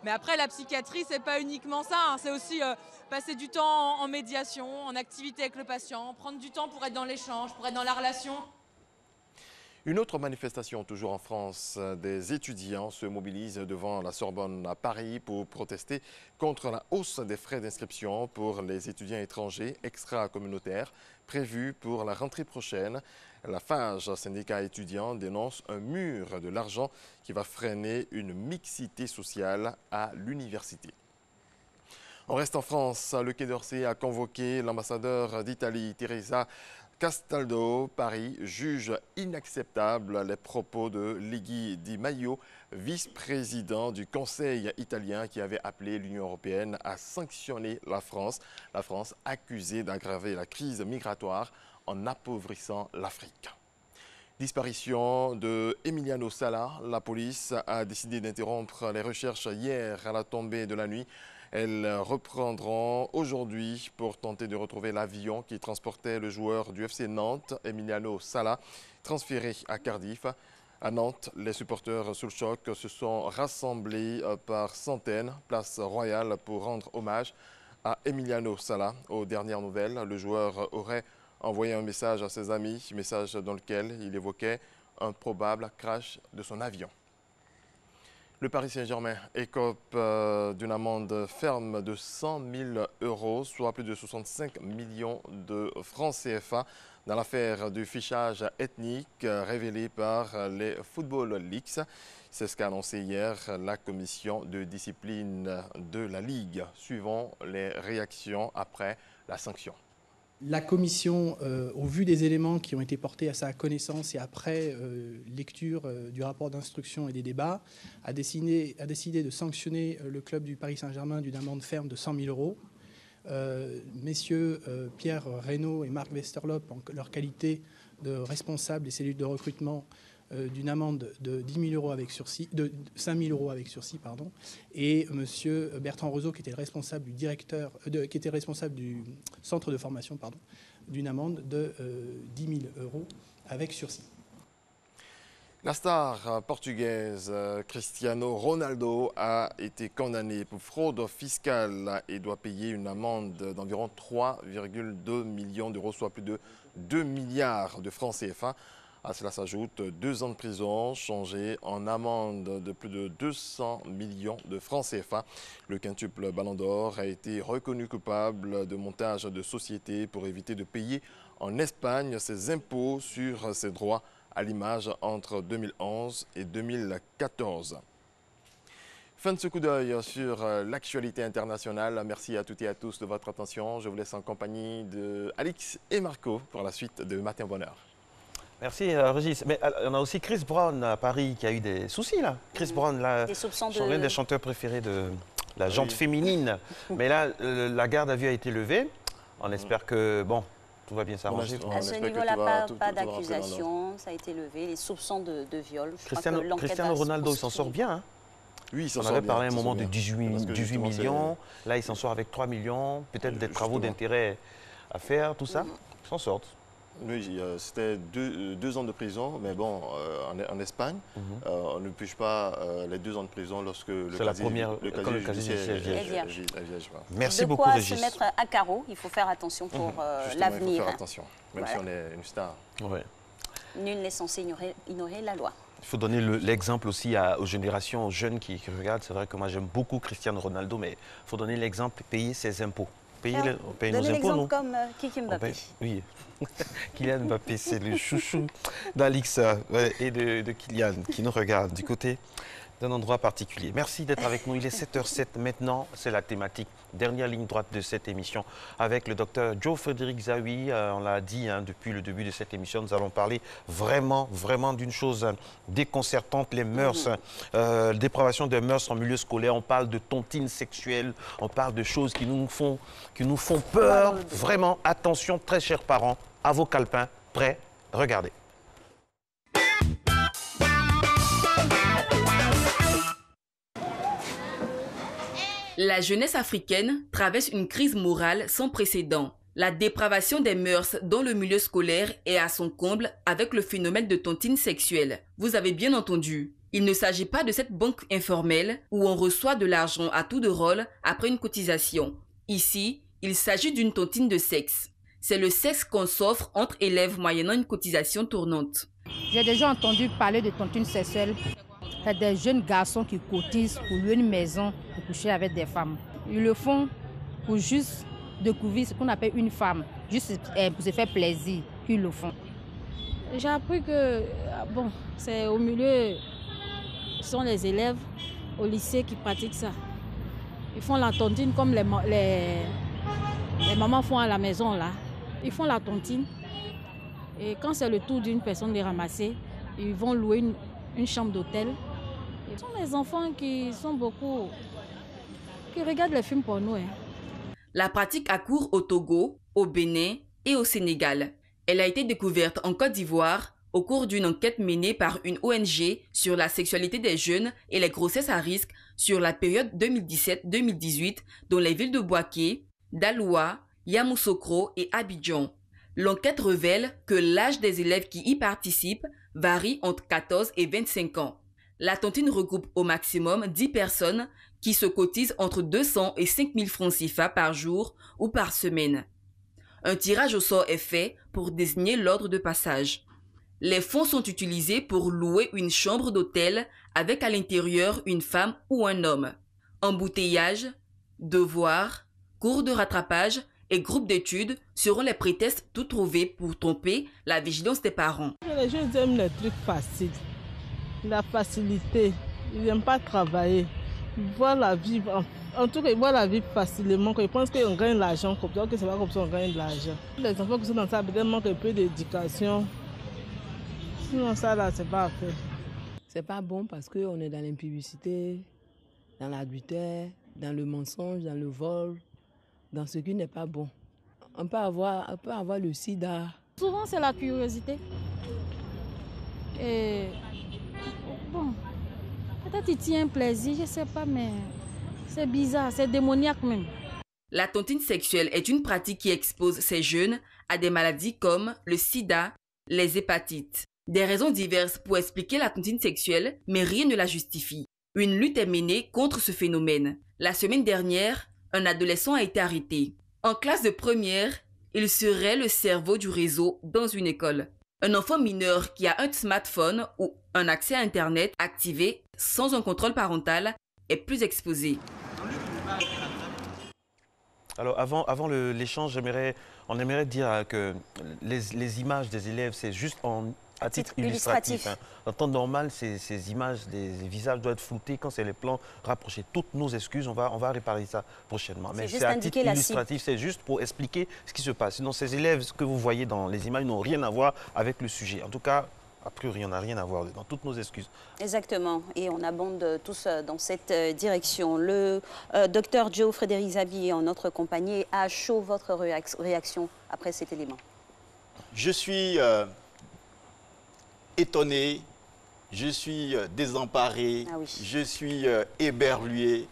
Mais après, la psychiatrie, c'est pas uniquement ça, hein, c'est aussi passer du temps en médiation, en activité avec le patient, prendre du temps pour être dans l'échange, pour être dans la relation. Une autre manifestation, toujours en France, des étudiants se mobilisent devant la Sorbonne à Paris pour protester contre la hausse des frais d'inscription pour les étudiants étrangers extra-communautaires prévus pour la rentrée prochaine. La FAGE, syndicat étudiant, dénonce un mur de l'argent qui va freiner une mixité sociale à l'université. On reste en France. Le Quai d'Orsay a convoqué l'ambassadeur d'Italie, Teresa Castaldo. Paris juge inacceptable les propos de Luigi Di Maio, vice-président du Conseil italien, qui avait appelé l'Union européenne à sanctionner la France. La France accusée d'aggraver la crise migratoire en appauvrissant l'Afrique. Disparition de Emiliano Sala. La police a décidé d'interrompre les recherches hier à la tombée de la nuit. Elles reprendront aujourd'hui pour tenter de retrouver l'avion qui transportait le joueur du FC Nantes, Emiliano Sala, transféré à Cardiff. À Nantes, les supporters sous le choc se sont rassemblés par centaines, place Royale, pour rendre hommage à Emiliano Sala. Aux dernières nouvelles, le joueur aurait envoyé un message à ses amis, message dans lequel il évoquait un probable crash de son avion. Le Paris Saint-Germain écope d'une amende ferme de 100 000 €, soit plus de 65 millions de francs CFA, dans l'affaire du fichage ethnique révélée par les Football Leaks. C'est ce qu'a annoncé hier la commission de discipline de la Ligue. Suivons les réactions après la sanction. La commission, au vu des éléments qui ont été portés à sa connaissance et après lecture du rapport d'instruction et des débats, a décidé de sanctionner le club du Paris Saint-Germain d'une amende ferme de 100 000 €. Messieurs Pierre Reynaud et Marc Westerlop, en leur qualité de responsables des cellules de recrutement, d'une amende de 10 000 € avec sursis, de 5 000 € avec sursis, pardon, et Monsieur Bertrand Roseau, qui était le responsable du qui était responsable du centre de formation, pardon, d'une amende de 10 000 € avec sursis. La star portugaise Cristiano Ronaldo a été condamné pour fraude fiscale et doit payer une amende d'environ 3,2 millions d'euros, soit plus de 2 milliards de francs CFA. À cela s'ajoute 2 ans de prison, changés en amende de plus de 200 millions de francs CFA. Le quintuple Ballon d'Or a été reconnu coupable de montage de société pour éviter de payer en Espagne ses impôts sur ses droits à l'image entre 2011 et 2014. Fin de ce coup d'œil sur l'actualité internationale. Merci à toutes et à tous de votre attention. Je vous laisse en compagnie de Alix et Marco pour la suite de Matin Bonheur. Merci Régis. Mais on a aussi Chris Brown à Paris qui a eu des soucis là. Chris Brown, là, l'un des chanteurs préférés de la gente féminine. Mais là, la garde à vue a été levée. On espère que, bon, tout va bien s'arranger. À ce niveau-là, pas d'accusation, ça a été levé. Les soupçons de viol. Cristiano Ronaldo, il s'en sort bien. Hein. Oui, il s'en On sort avait bien, parlé à un moment de 18 millions. Là, il s'en sort avec 3 millions. Peut-être des travaux d'intérêt à faire, tout ça. Ils s'en sortent. Oui, c'était 2 ans de prison, mais bon, en Espagne, on ne pige pas les 2 ans de prison lorsque le casier judiciaire est vierge. Merci beaucoup, Régis. De quoi se mettre à carreau, il faut faire attention pour l'avenir. Il faut faire attention, même si on est une star. Ouais. Nul n'est censé ignorer la loi. Il faut donner l'exemple aussi aux générations, aux jeunes qui regardent. C'est vrai que moi, j'aime beaucoup Cristiano Ronaldo, mais il faut donner l'exemple, payer ses impôts. On paye nos impôts, non? Comme Kiki Mbappé. Oui, Kylian Mbappé, c'est le chouchou d'Alix et de Kylian qui nous regarde du côté d'un endroit particulier. Merci d'être avec nous. Il est 7h07 maintenant. C'est la thématique, dernière ligne droite de cette émission avec le docteur Joe Frédéric Zawi. On l'a dit depuis le début de cette émission, nous allons parler vraiment d'une chose déconcertante, les mœurs, dépravation des mœurs en milieu scolaire. On parle de tontine sexuelle, on parle de choses qui nous font peur. Vraiment, attention, très chers parents, à vos calepins, prêts, regardez. La jeunesse africaine traverse une crise morale sans précédent. La dépravation des mœurs dans le milieu scolaire est à son comble avec le phénomène de tontine sexuelle. Vous avez bien entendu. Il ne s'agit pas de cette banque informelle où on reçoit de l'argent à tour de rôle après une cotisation. Ici, il s'agit d'une tontine de sexe. C'est le sexe qu'on s'offre entre élèves moyennant une cotisation tournante. J'ai déjà entendu parler de tontine sexuelle. C'est des jeunes garçons qui cotisent pour louer une maison pour coucher avec des femmes. Ils le font pour juste découvrir ce qu'on appelle une femme, juste pour se faire plaisir qu'ils le font. J'ai appris que c'est au milieu, ce sont les élèves au lycée qui pratiquent ça. Ils font la tontine comme les mamans font à la maison là. Ils font la tontine et quand c'est le tour d'une personne de ramasser, ils vont louer une chambre d'hôtel. Ce sont les enfants qui regardent les films porno. La pratique a cours au Togo, au Bénin et au Sénégal. Elle a été découverte en Côte d'Ivoire au cours d'une enquête menée par une ONG sur la sexualité des jeunes et les grossesses à risque sur la période 2017-2018 dans les villes de Bouaké, Daloa, Yamoussoukro et Abidjan. L'enquête révèle que l'âge des élèves qui y participent varie entre 14 et 25 ans. La tontine regroupe au maximum 10 personnes qui se cotisent entre 200 et 5 000 francs CFA par jour ou par semaine. Un tirage au sort est fait pour désigner l'ordre de passage. Les fonds sont utilisés pour louer une chambre d'hôtel avec à l'intérieur une femme ou un homme. Embouteillage, devoirs, cours de rattrapage et groupes d'études seront les prétextes tout trouvés pour tromper la vigilance des parents. Les jeunes aiment les trucs faciles, la facilité, ils n'aiment pas travailler. Ils voient la vie, en tout cas ils voient la vie facilement, ils pensent qu'on gagne l'argent comme ça, que c'est pas comme ça qu'on gagne de l'argent. Les enfants qui sont dans ça, peut-être manquent un peu d'éducation, sinon ça là c'est pas à faire. C'est pas bon parce qu'on est dans l'impudicité, dans l'adultère, dans le mensonge, dans le vol, dans ce qui n'est pas bon. On peut avoir le sida. Souvent c'est la curiosité. Et bon, peut-être il tient un plaisir, je ne sais pas, mais c'est bizarre, c'est démoniaque même. La tontine sexuelle est une pratique qui expose ces jeunes à des maladies comme le sida, les hépatites. Des raisons diverses pour expliquer la tontine sexuelle, mais rien ne la justifie. Une lutte est menée contre ce phénomène. La semaine dernière, un adolescent a été arrêté. En classe de première, il serait le cerveau du réseau dans une école. Un enfant mineur qui a un smartphone ou un accès à Internet activé sans un contrôle parental est plus exposé. Alors avant l'échange, on aimerait dire que les images des élèves, c'est juste À titre illustratif. Hein. En temps normal, ces images, les visages doivent être floutés quand c'est les plans rapprochés. Toutes nos excuses, on va réparer ça prochainement. Mais c'est à titre illustratif, c'est juste pour expliquer ce qui se passe. Sinon, ces élèves que vous voyez dans les images n'ont rien à voir avec le sujet. En tout cas, a priori, on n'a rien à voir dedans. Toutes nos excuses. Exactement. Et on abonde tous dans cette direction. Le docteur Joe Frédéric Zabi, en notre compagnie, à chaud votre réaction après cet élément. Je suis étonné, je suis désemparé, je suis éberlué.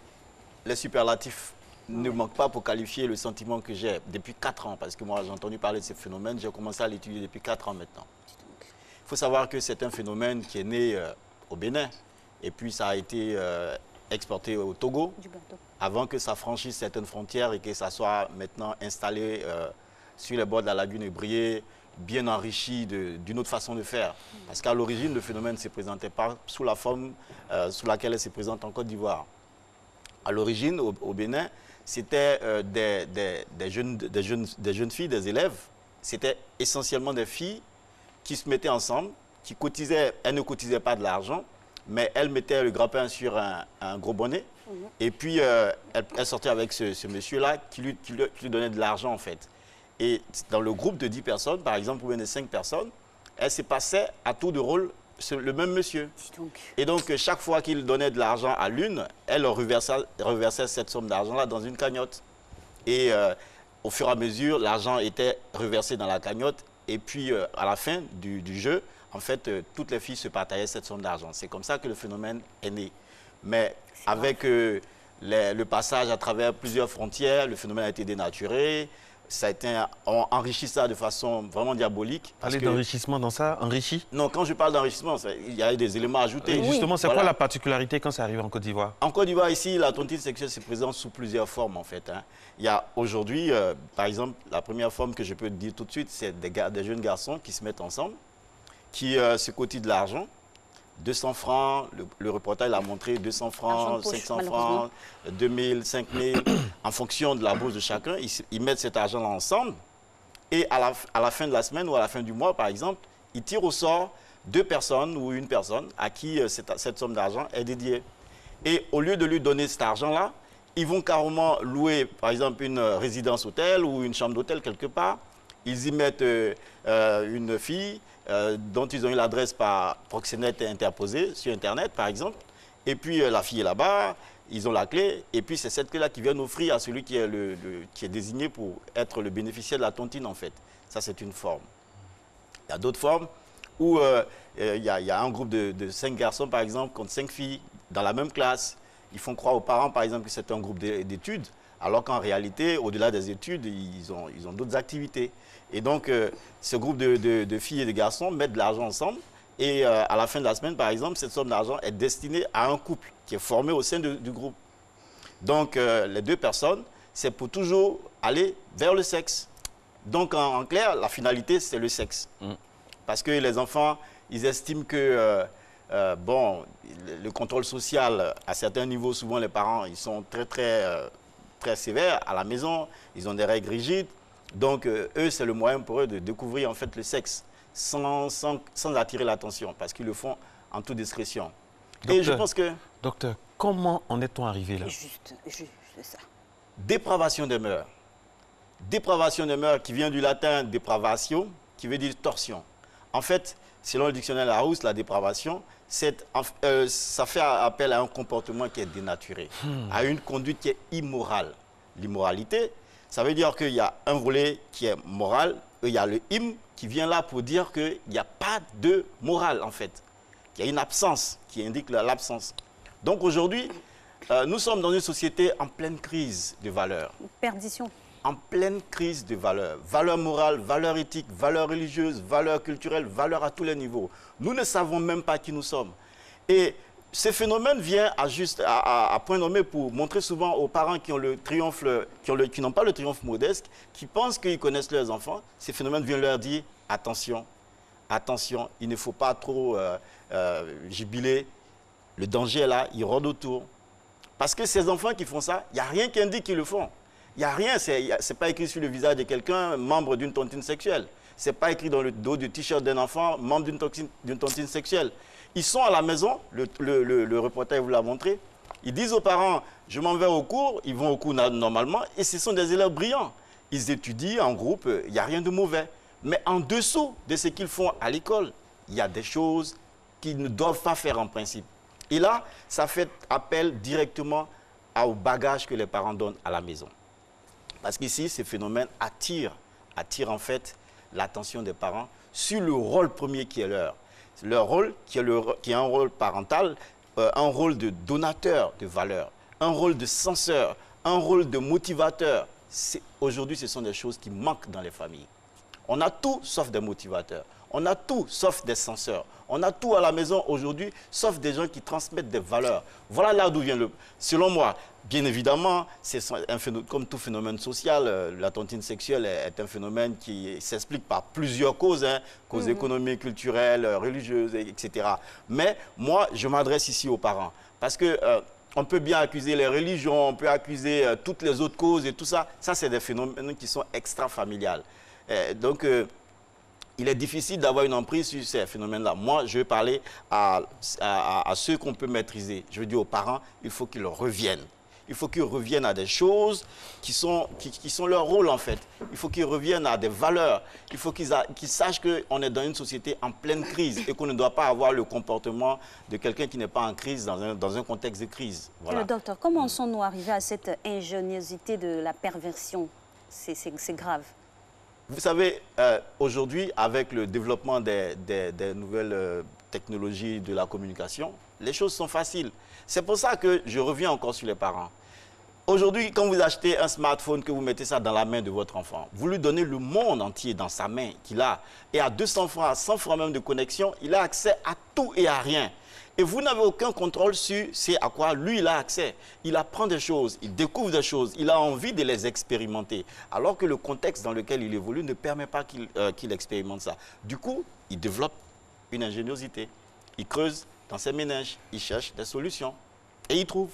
Les superlatifs ne manquent pas pour qualifier le sentiment que j'ai depuis 4 ans. Parce que moi, j'ai entendu parler de ce phénomène, j'ai commencé à l'étudier depuis 4 ans maintenant. Il faut savoir que c'est un phénomène qui est né au Bénin. Et puis, ça a été exporté au Togo, avant que ça franchisse certaines frontières et que ça soit maintenant installé sur les bords de la lagune Brié, bien enrichi d'une autre façon de faire. Parce qu'à l'origine, le phénomène ne se présentait pas sous la forme sous laquelle elle se présente en Côte d'Ivoire. À l'origine, au Bénin, c'était des jeunes filles, des élèves. C'était essentiellement des filles qui se mettaient ensemble, qui cotisaient. Elles ne cotisaient pas de l'argent, mais elles mettaient le grappin sur un gros bonnet. Et puis, elles sortaient avec ce monsieur-là qui lui donnait de l'argent, en fait. Et dans le groupe de 10 personnes, par exemple, ou bien de 5 personnes, elle se passait à tour de rôle le même monsieur. Et donc, chaque fois qu'il donnait de l'argent à l'une, elle reversait cette somme d'argent-là dans une cagnotte. Et au fur et à mesure, l'argent était reversé dans la cagnotte. Et puis, à la fin du jeu, en fait, toutes les filles se partageaient cette somme d'argent. C'est comme ça que le phénomène est né. Mais avec le passage à travers plusieurs frontières, le phénomène a été dénaturé. Ça a été enrichi ça de façon vraiment diabolique. Parler d'enrichissement dans ça, enrichi? Non, quand je parle d'enrichissement, il y a des éléments ajoutés. Et justement, c'est quoi la particularité quand ça arrive en Côte d'Ivoire? En Côte d'Ivoire, ici, la tontine sexuelle se présente sous plusieurs formes, en fait. Hein. Il y a aujourd'hui, par exemple, la première forme que je peux dire tout de suite, c'est des jeunes garçons qui se mettent ensemble, qui se cotissent de l'argent. 200 francs, le reportage l'a montré, 200 francs, poche, 500 francs, 2000, 5000, en fonction de la bourse de chacun, ils mettent cet argent-là ensemble et à la fin de la semaine ou à la fin du mois, par exemple, ils tirent au sort 2 personnes ou une personne à qui cette somme d'argent est dédiée. Et au lieu de lui donner cet argent-là, ils vont carrément louer, par exemple, une résidence hôtel ou une chambre d'hôtel quelque part. Ils y mettent une fille dont ils ont eu l'adresse par proxénète interposée sur Internet, par exemple. Et puis, la fille est là-bas, ils ont la clé. Et puis, c'est cette clé-là qu'ils viennent offrir à celui qui est désigné pour être le bénéficiaire de la tontine, en fait. Ça, c'est une forme. Il y a d'autres formes où il y a un groupe de 5 garçons, par exemple, contre 5 filles dans la même classe. Ils font croire aux parents, par exemple, que c'est un groupe d'études, alors qu'en réalité, au-delà des études, ils ont d'autres activités. Et donc, ce groupe de filles et de garçons mettent de l'argent ensemble. Et à la fin de la semaine, par exemple, cette somme d'argent est destinée à un couple qui est formé au sein du groupe. Donc, les 2 personnes, c'est pour toujours aller vers le sexe. Donc, en clair, la finalité, c'est le sexe. Parce que les enfants, ils estiment que, bon, le contrôle social, à certains niveaux, souvent les parents, ils sont très sévères à la maison. Ils ont des règles rigides. Donc, eux, c'est le moyen pour eux de découvrir en fait le sexe sans attirer l'attention, parce qu'ils le font en toute discrétion. Docteur, et je pense que... Docteur, comment en est-on arrivé là? Juste ça. Dépravation des mœurs. Dépravation des mœurs qui vient du latin dépravatio, qui veut dire torsion. En fait, selon le dictionnaire Larousse, la dépravation, ça fait appel à un comportement qui est dénaturé, à une conduite qui est immorale. L'immoralité, ça veut dire qu'il y a un volet qui est moral, et il y a le im qui vient là pour dire qu'il n'y a pas de morale, en fait. Il y a une absence qui indique l'absence. Donc aujourd'hui, nous sommes dans une société en pleine crise de valeurs. Perdition. En pleine crise de valeurs. Valeurs morales, valeurs éthiques, valeurs religieuses, valeurs culturelles, valeurs à tous les niveaux. Nous ne savons même pas qui nous sommes. Et ce phénomène vient à point nommé pour montrer souvent aux parents qui ont le triomphe, qui n'ont pas le triomphe modeste, qui pensent qu'ils connaissent leurs enfants. Ce phénomène vient leur dire attention, attention, il ne faut pas trop jubiler. Le danger est là, il rôde autour. Parce que ces enfants qui font ça, il n'y a rien qui indique qu'ils le font. Il n'y a rien, ce n'est pas écrit sur le visage de quelqu'un membre d'une tontine sexuelle. Ce n'est pas écrit dans le dos du t-shirt d'un enfant, membre d'une tontine sexuelle. Ils sont à la maison, le reporter vous l'a montré. Ils disent aux parents, je m'en vais au cours, ils vont au cours normalement, et ce sont des élèves brillants. Ils étudient en groupe, il n'y a rien de mauvais. Mais en dessous de ce qu'ils font à l'école, il y a des choses qu'ils ne doivent pas faire en principe. Et là, ça fait appel directement au bagage que les parents donnent à la maison. Parce qu'ici, ce phénomène attire en fait l'attention des parents sur le rôle premier qui est leur. Leur rôle qui est un rôle parental, un rôle de donateur de valeur, un rôle de censeur, un rôle de motivateur. Aujourd'hui, ce sont des choses qui manquent dans les familles. On a tout sauf des motivateurs. On a tout sauf des censeurs. On a tout à la maison aujourd'hui sauf des gens qui transmettent des valeurs. Voilà là d'où vient le... Selon moi, bien évidemment, c'est un phénomène, comme tout phénomène social, la tontine sexuelle est un phénomène qui s'explique par plusieurs causes, hein, causes économiques, culturelles, religieuses, etc. Mais moi, je m'adresse ici aux parents parce que... on peut bien accuser les religions, on peut accuser toutes les autres causes et tout ça. Ça, c'est des phénomènes qui sont extra-familiales. Donc, il est difficile d'avoir une emprise sur ces phénomènes-là. Moi, je vais parler à ceux qu'on peut maîtriser. Je veux dire aux parents, il faut qu'ils reviennent. Il faut qu'ils reviennent à des choses qui sont leur rôle, en fait. Il faut qu'ils reviennent à des valeurs. Il faut qu'ils sachent qu'on est dans une société en pleine crise et qu'on ne doit pas avoir le comportement de quelqu'un qui n'est pas en crise, dans un contexte de crise. Voilà. Le docteur, comment sont-nous arrivés à cette ingéniosité de la perversion? C'est grave. Vous savez, aujourd'hui, avec le développement des nouvelles technologies de la communication, les choses sont faciles. C'est pour ça que je reviens encore sur les parents. Aujourd'hui, quand vous achetez un smartphone, que vous mettez ça dans la main de votre enfant, vous lui donnez le monde entier dans sa main qu'il a. Et à 200 francs, à 100 francs même de connexion, il a accès à tout et à rien. Et vous n'avez aucun contrôle sur c'est à quoi lui, il a accès. Il apprend des choses, il découvre des choses, il a envie de les expérimenter. Alors que le contexte dans lequel il évolue ne permet pas qu'il expérimente ça. Du coup, il développe une ingéniosité. Il creuse dans ses méninges, il cherche des solutions. Et il trouve.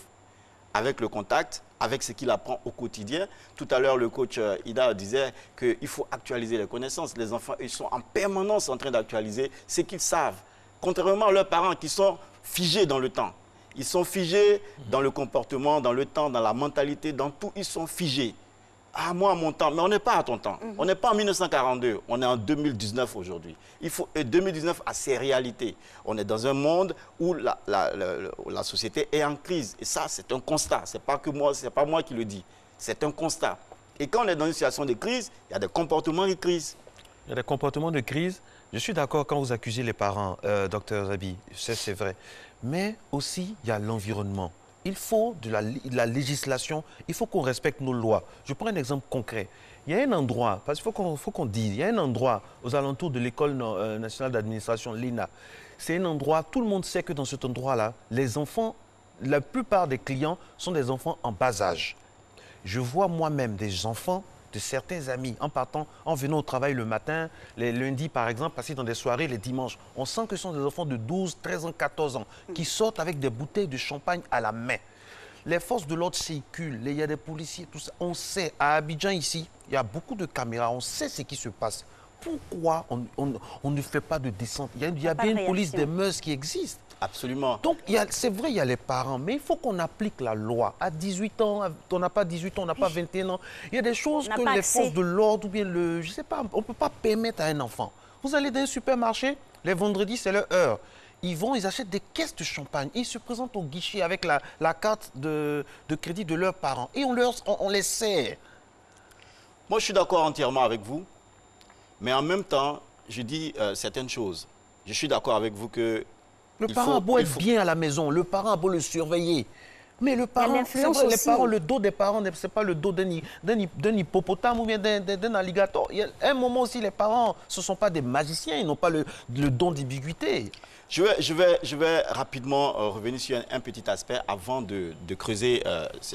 Avec le contact, avec ce qu'il apprend au quotidien. Tout à l'heure, le coach Ida disait qu'il faut actualiser les connaissances. Les enfants, ils sont en permanence en train d'actualiser ce qu'ils savent. Contrairement à leurs parents qui sont figés dans le temps. Ils sont figés dans le comportement, dans le temps, dans la mentalité, dans tout. Ils sont figés. Ah, moi, à mon temps. Mais on n'est pas à ton temps. On n'est pas en 1942. On est en 2019 aujourd'hui. Et 2019 a ses réalités. On est dans un monde où la société est en crise. Et ça, c'est un constat. Ce n'est pas moi qui le dis. C'est un constat. Et quand on est dans une situation de crise, il y a des comportements de crise. Il y a des comportements de crise. Je suis d'accord quand vous accusez les parents, docteur Zabi. C'est vrai. Mais aussi, il y a l'environnement. Il faut de la législation, il faut qu'on respecte nos lois. Je prends un exemple concret. Il y a un endroit, parce qu'il faut qu'on dise, il y a un endroit aux alentours de l'École nationale d'administration, l'ENA. C'est un endroit, tout le monde sait que dans cet endroit-là, les enfants, la plupart des clients sont des enfants en bas âge. Je vois moi-même des enfants de certains amis en venant au travail le matin, les lundis par exemple, passer dans des soirées les dimanches. On sent que ce sont des enfants de 12, 13 ans, 14 ans qui sortent avec des bouteilles de champagne à la main. Les forces de l'ordre circulent, il y a des policiers, tout ça. On sait, à Abidjan ici, il y a beaucoup de caméras, on sait ce qui se passe. Pourquoi on ne fait pas de descente? Il y a bien une police des mœurs qui existe. Absolument. Donc, c'est vrai, il y a les parents, mais il faut qu'on applique la loi. À 18 ans, on n'a pas 18 ans, on n'a pas 21 ans. Il y a des choses que les forces de l'ordre ou bien je ne sais pas, on ne peut pas permettre à un enfant. Vous allez dans un supermarché, les vendredis, c'est leur heure. Ils achètent des caisses de champagne. Ils se présentent au guichet avec la carte de crédit de leurs parents. Et on les sert. Moi, je suis d'accord entièrement avec vous. Mais en même temps, je dis certaines choses. Je suis d'accord avec vous que... Le parent a beau être bien à la maison, le parent a beau le surveiller. Mais le parent, les parents, le dos des parents, ce n'est pas le dos d'un hippopotame ou bien d'un alligator. Il y a un moment aussi, les parents, ce ne sont pas des magiciens, ils n'ont pas le don d'ambiguïté. Je vais rapidement revenir sur un petit aspect avant de creuser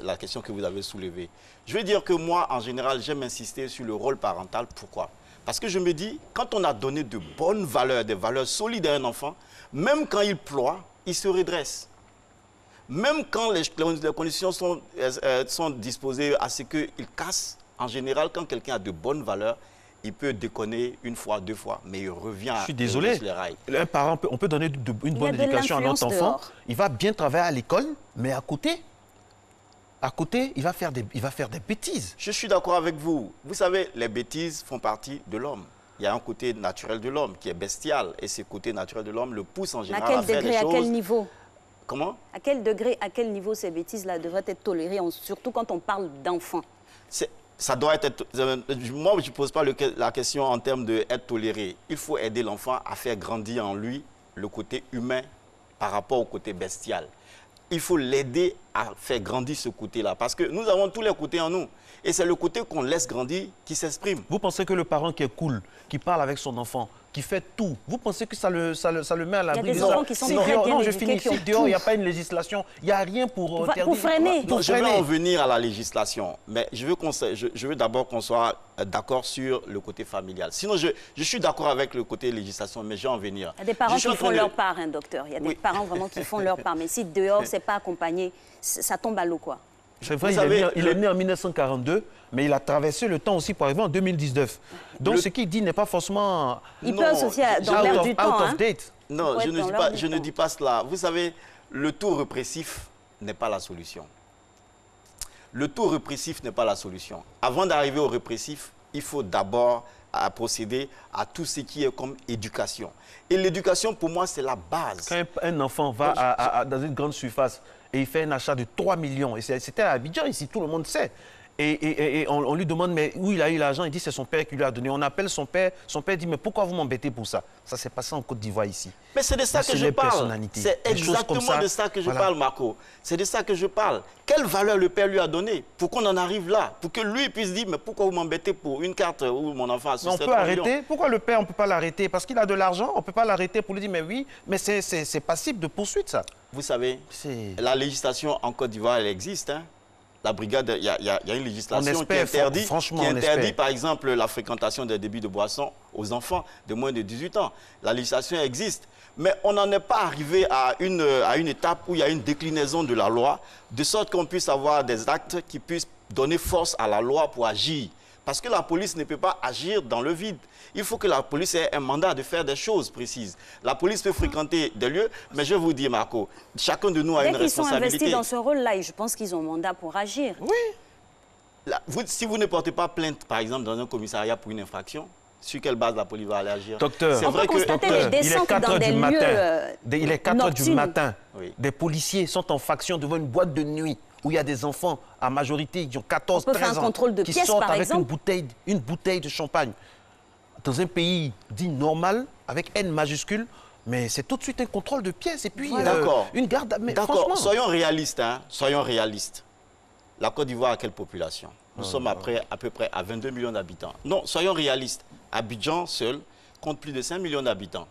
la question que vous avez soulevée. Je vais dire que moi, en général, j'aime insister sur le rôle parental. Pourquoi? Parce que je me dis, quand on a donné de bonnes valeurs, des valeurs solides à un enfant, même quand il ploie, il se redresse. Même quand les conditions sont disposées à ce qu'il casse, en général, quand quelqu'un a de bonnes valeurs, il peut déconner une fois, deux fois, mais il revient. Je suis désolé. Un parent, on peut donner une bonne éducation à notre enfant. Il va bien travailler à l'école, mais à côté, il va faire des bêtises. Je suis d'accord avec vous. Vous savez, les bêtises font partie de l'homme. Il y a un côté naturel de l'homme qui est bestial. Et ce côté naturel de l'homme le pousse en général à faire des choses... À quel niveau? Comment? À quel degré, à quel niveau ces bêtises-là devraient être tolérées, surtout quand on parle d'enfants? Ça doit être... Moi, je ne pose pas la question en termes d'être toléré. Il faut aider l'enfant à faire grandir en lui le côté humain par rapport au côté bestial. Il faut l'aider à faire grandir ce côté-là. Parce que nous avons tous les côtés en nous. Et c'est le côté qu'on laisse grandir qui s'exprime. Vous pensez que le parent qui est cool, qui parle avec son enfant, qui fait tout, vous pensez que ça le met à l'abri? Il y a des enfants qui sont très bien non, je éduqués, finis ici. Dehors, il n'y a pas une législation. Il n'y a rien pour freiner. Je vais en venir à la législation. Mais je veux d'abord qu'on soit d'accord sur le côté familial. Sinon, je suis d'accord avec le côté législation, mais je vais en venir. Il y a des parents qui font leur part, hein, docteur. Il y a des parents vraiment qui font leur part. Mais si dehors, ce n'est pas accompagné, ça tombe à l'eau, quoi. C'est vrai, il est né en 1942, mais il a traversé le temps aussi pour arriver en 2019. Donc ce qu'il dit n'est pas forcément... Il peut associer dans l'air du temps. Non, je ne dis pas cela. Vous savez, le taux répressif n'est pas la solution. Le taux répressif n'est pas la solution. Avant d'arriver au répressif, il faut d'abord procéder à tout ce qui est comme éducation. Et l'éducation, pour moi, c'est la base. Quand un enfant va dans une grande surface et il fait un achat de 3 millions, et c'était à Abidjan, ici, tout le monde sait. Et on lui demande, mais où il a eu l'argent? Il dit, c'est son père qui lui a donné. On appelle son père dit, mais pourquoi vous m'embêtez pour ça? Ça s'est passé en Côte d'Ivoire ici. Mais c'est de ça que je parle. C'est exactement de ça que je parle, Marco. C'est de ça que je parle. Quelle valeur le père lui a donné pour qu'on en arrive là? Pour que lui puisse dire, mais pourquoi vous m'embêtez pour une carte où mon enfant a on peut arrêter. Pourquoi le père, on ne peut pas l'arrêter? Parce qu'il a de l'argent, on ne peut pas l'arrêter pour lui dire, mais oui, mais c'est passible de poursuite, ça. Vous savez, la législation en Côte d'Ivoire, elle existe, hein? La brigade, il y a une législation qui interdit, par exemple, la fréquentation des débits de boissons aux enfants de moins de 18 ans. La législation existe. Mais on n'en est pas arrivé à une étape où il y a une déclinaison de la loi, de sorte qu'on puisse avoir des actes qui puissent donner force à la loi pour agir. Parce que la police ne peut pas agir dans le vide. Il faut que la police ait un mandat de faire des choses précises. La police peut fréquenter des lieux, mais je vais vous dire, Marco, chacun de nous a une responsabilité. Dès qu'ils sont investis dans ce rôle-là, je pense qu'ils ont un mandat pour agir. Oui. Si vous ne portez pas plainte, par exemple, dans un commissariat pour une infraction, sur quelle base la police va aller agir? Docteur, on peut constater les descentes dans des lieux il est 4 heures du matin. Oui. Des policiers sont en faction devant une boîte de nuit où il y a des enfants, à majorité, qui ont 14, 13 ans, qui sortent avec une bouteille de champagne. Dans un pays dit normal, avec N majuscule, mais c'est tout de suite un contrôle de pièces et puis une garde. D'accord, soyons réalistes. Hein, soyons réalistes. La Côte d'Ivoire a quelle population? Nous sommes à peu près à 22 millions d'habitants. Non, soyons réalistes. Abidjan seul compte plus de 5 millions d'habitants.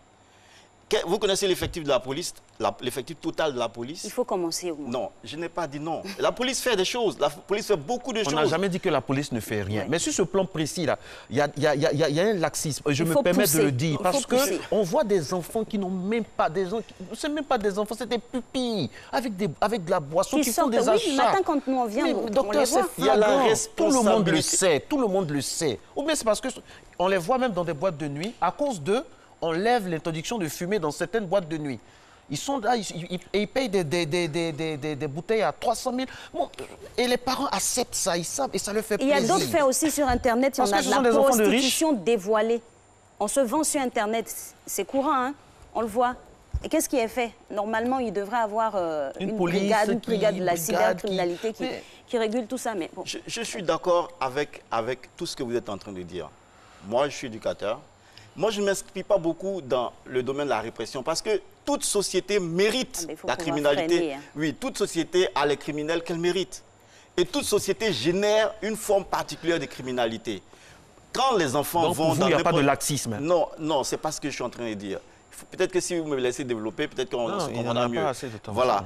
Vous connaissez l'effectif de la police, l'effectif total de la police? Il faut commencer au moins. Non, je n'ai pas dit non. La police fait des choses. La police fait beaucoup de choses. On n'a jamais dit que la police ne fait rien. Mais sur ce plan précis, là, il y a un laxisme. Je me permets de le dire. Parce qu'on voit des enfants qui n'ont même pas des gens. Ce n'est même pas des enfants, c'est des pupilles avec de la boisson qui font des achats. Oui, le matin quand nous on vient, docteur, on les voit. Il y a la responsabilité. Tout le monde le sait. Tout le monde le sait. Ou bien c'est parce qu'on les voit même dans des boîtes de nuit. À cause d'eux, on lève l'interdiction de fumer dans certaines boîtes de nuit. Ils sont là, ils payent des bouteilles à 300 000. Bon, et les parents acceptent ça, ils savent, et ça leur fait plaisir. Il y a d'autres faits aussi sur Internet. Il y en a de la prostitution dévoilée. On se vend sur Internet. C'est courant, hein? On le voit. Et qu'est-ce qui est fait? Normalement, il devrait avoir une brigade de la cybercriminalité qui régule tout ça. Mais bon. Je suis d'accord avec tout ce que vous êtes en train de dire. Moi, je suis éducateur. Moi, je ne m'explique pas beaucoup dans le domaine de la répression parce que toute société mérite la criminalité. Freiner, hein. Oui, toute société a les criminels qu'elle mérite. Et toute société génère une forme particulière de criminalité. Quand les enfants vont dans... il n'y a pas de laxisme. Non, non, c'est pas ce que je suis en train de dire. Peut-être que si vous me laissez développer, peut-être qu'on se comprendra mieux. Voilà.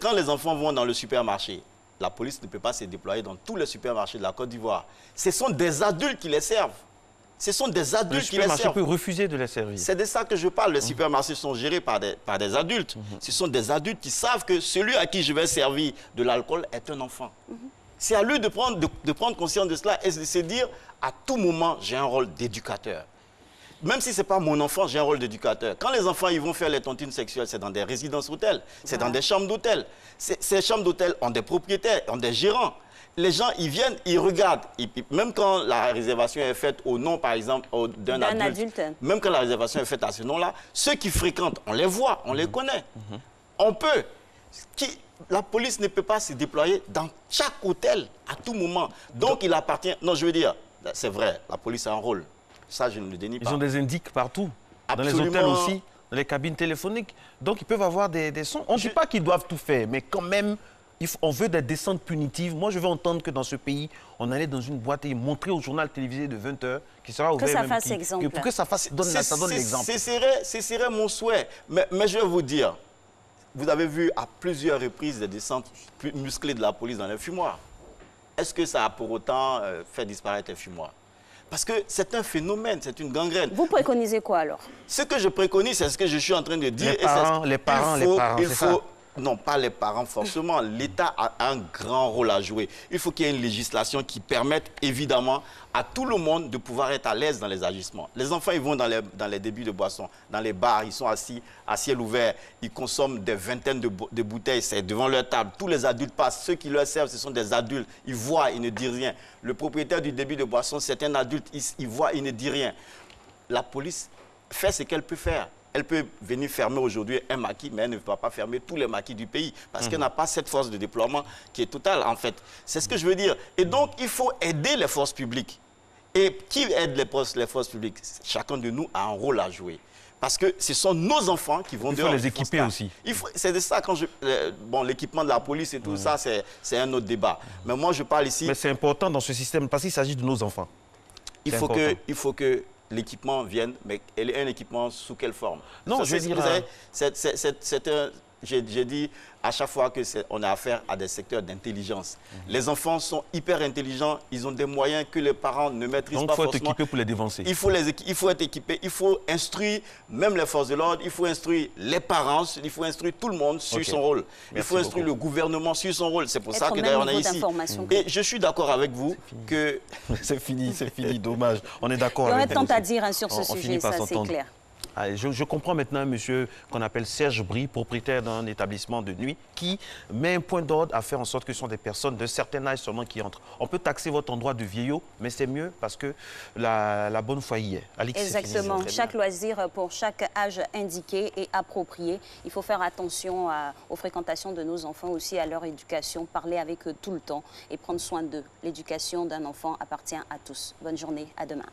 Quand les enfants vont dans le supermarché, la police ne peut pas se déployer dans tous les supermarchés de la Côte d'Ivoire. Ce sont des adultes qui les servent. Ce sont des adultes qui les servent. Le supermarché peut refuser de les servir. C'est de ça que je parle. Les supermarchés sont gérés par des adultes. Ce sont des adultes qui savent que celui à qui je vais servir de l'alcool est un enfant. C'est à lui de prendre conscience de cela et de se dire, à tout moment, j'ai un rôle d'éducateur. Même si ce n'est pas mon enfant, j'ai un rôle d'éducateur. Quand les enfants ils vont faire les tontines sexuelles, c'est dans des résidences hôtels, c'est dans des chambres d'hôtel. Ces chambres d'hôtel ont des propriétaires, ont des gérants. Les gens, ils viennent, ils regardent. Même quand la réservation est faite au nom, par exemple, d'un adulte, même quand la réservation est faite à ce nom-là, ceux qui fréquentent, on les voit, on les connaît. On peut. La police ne peut pas se déployer dans chaque hôtel à tout moment. Donc, il appartient... Non, je veux dire, c'est vrai, la police a un rôle. Ça, je ne le dénie pas. Ils ont des indices partout. Absolument. Dans les hôtels aussi, dans les cabines téléphoniques. Donc, ils peuvent avoir des sons. On ne dit pas qu'ils doivent tout faire, mais quand même, on veut des descentes punitives. Moi, je veux entendre que dans ce pays, on allait dans une boîte et montrer au journal télévisé de 20h qui sera ouvert. Que ça fasse exemple. Pour que ça fasse, ça donne l'exemple. Ce serait mon souhait. Mais je vais vous dire, vous avez vu à plusieurs reprises des descentes plus musclées de la police dans les fumoirs. Est-ce que ça a pour autant fait disparaître les fumoirs? Parce que c'est un phénomène, c'est une gangrène. Vous préconisez quoi alors? Ce que je préconise, c'est ce que je suis en train de dire. Les parents, non, pas les parents forcément. L'État a un grand rôle à jouer. Il faut qu'il y ait une législation qui permette évidemment à tout le monde de pouvoir être à l'aise dans les agissements. Les enfants, ils vont dans les débits de boissons, dans les bars, ils sont assis à ciel ouvert, ils consomment des vingtaines de bouteilles, c'est devant leur table. Tous les adultes passent, ceux qui leur servent, ce sont des adultes. Ils voient, ils ne disent rien. Le propriétaire du débit de boissons, c'est un adulte, il voit, il ne dit rien. La police fait ce qu'elle peut faire. Elle peut venir fermer aujourd'hui un maquis, mais elle ne va pas fermer tous les maquis du pays parce qu'elle n'a pas cette force de déploiement qui est totale, en fait. C'est ce que je veux dire. Et donc, il faut aider les forces publiques. Et qui aide les forces publiques? Chacun de nous a un rôle à jouer. Parce que ce sont nos enfants qui vont... Il faut les équiper aussi. C'est de ça, bon, l'équipement de la police et tout ça, c'est un autre débat. Mais moi, je parle ici... Mais c'est important dans ce système parce qu'il s'agit de nos enfants. Il faut que l'équipement vienne, mais un équipement sous quelle forme? Non, je veux dire... J'ai dit à chaque fois qu'on a affaire à des secteurs d'intelligence. Les enfants sont hyper intelligents, ils ont des moyens que les parents ne maîtrisent pas forcément. Donc il faut être équipé pour les dévancer. Il faut être équipé, il faut instruire même les forces de l'ordre, il faut instruire les parents, il faut instruire tout le monde sur son rôle. Il faut instruire le gouvernement sur son rôle. C'est pour ça que d'ailleurs on est ici. Et je suis d'accord avec vous que... C'est fini, dommage. On est d'accord avec vous. Il y aurait tant à dire sur ce sujet, ça c'est clair. Je comprends maintenant un monsieur qu'on appelle Serge Brie, propriétaire d'un établissement de nuit, qui met un point d'ordre à faire en sorte que ce sont des personnes d'un certain âge seulement qui entrent. On peut taxer votre endroit de vieillot, mais c'est mieux parce que la bonne foi y est. Alix, exactement. Chaque loisir pour chaque âge indiqué et approprié. Il faut faire attention aux fréquentations de nos enfants, aussi à leur éducation, parler avec eux tout le temps et prendre soin d'eux. L'éducation d'un enfant appartient à tous. Bonne journée, à demain.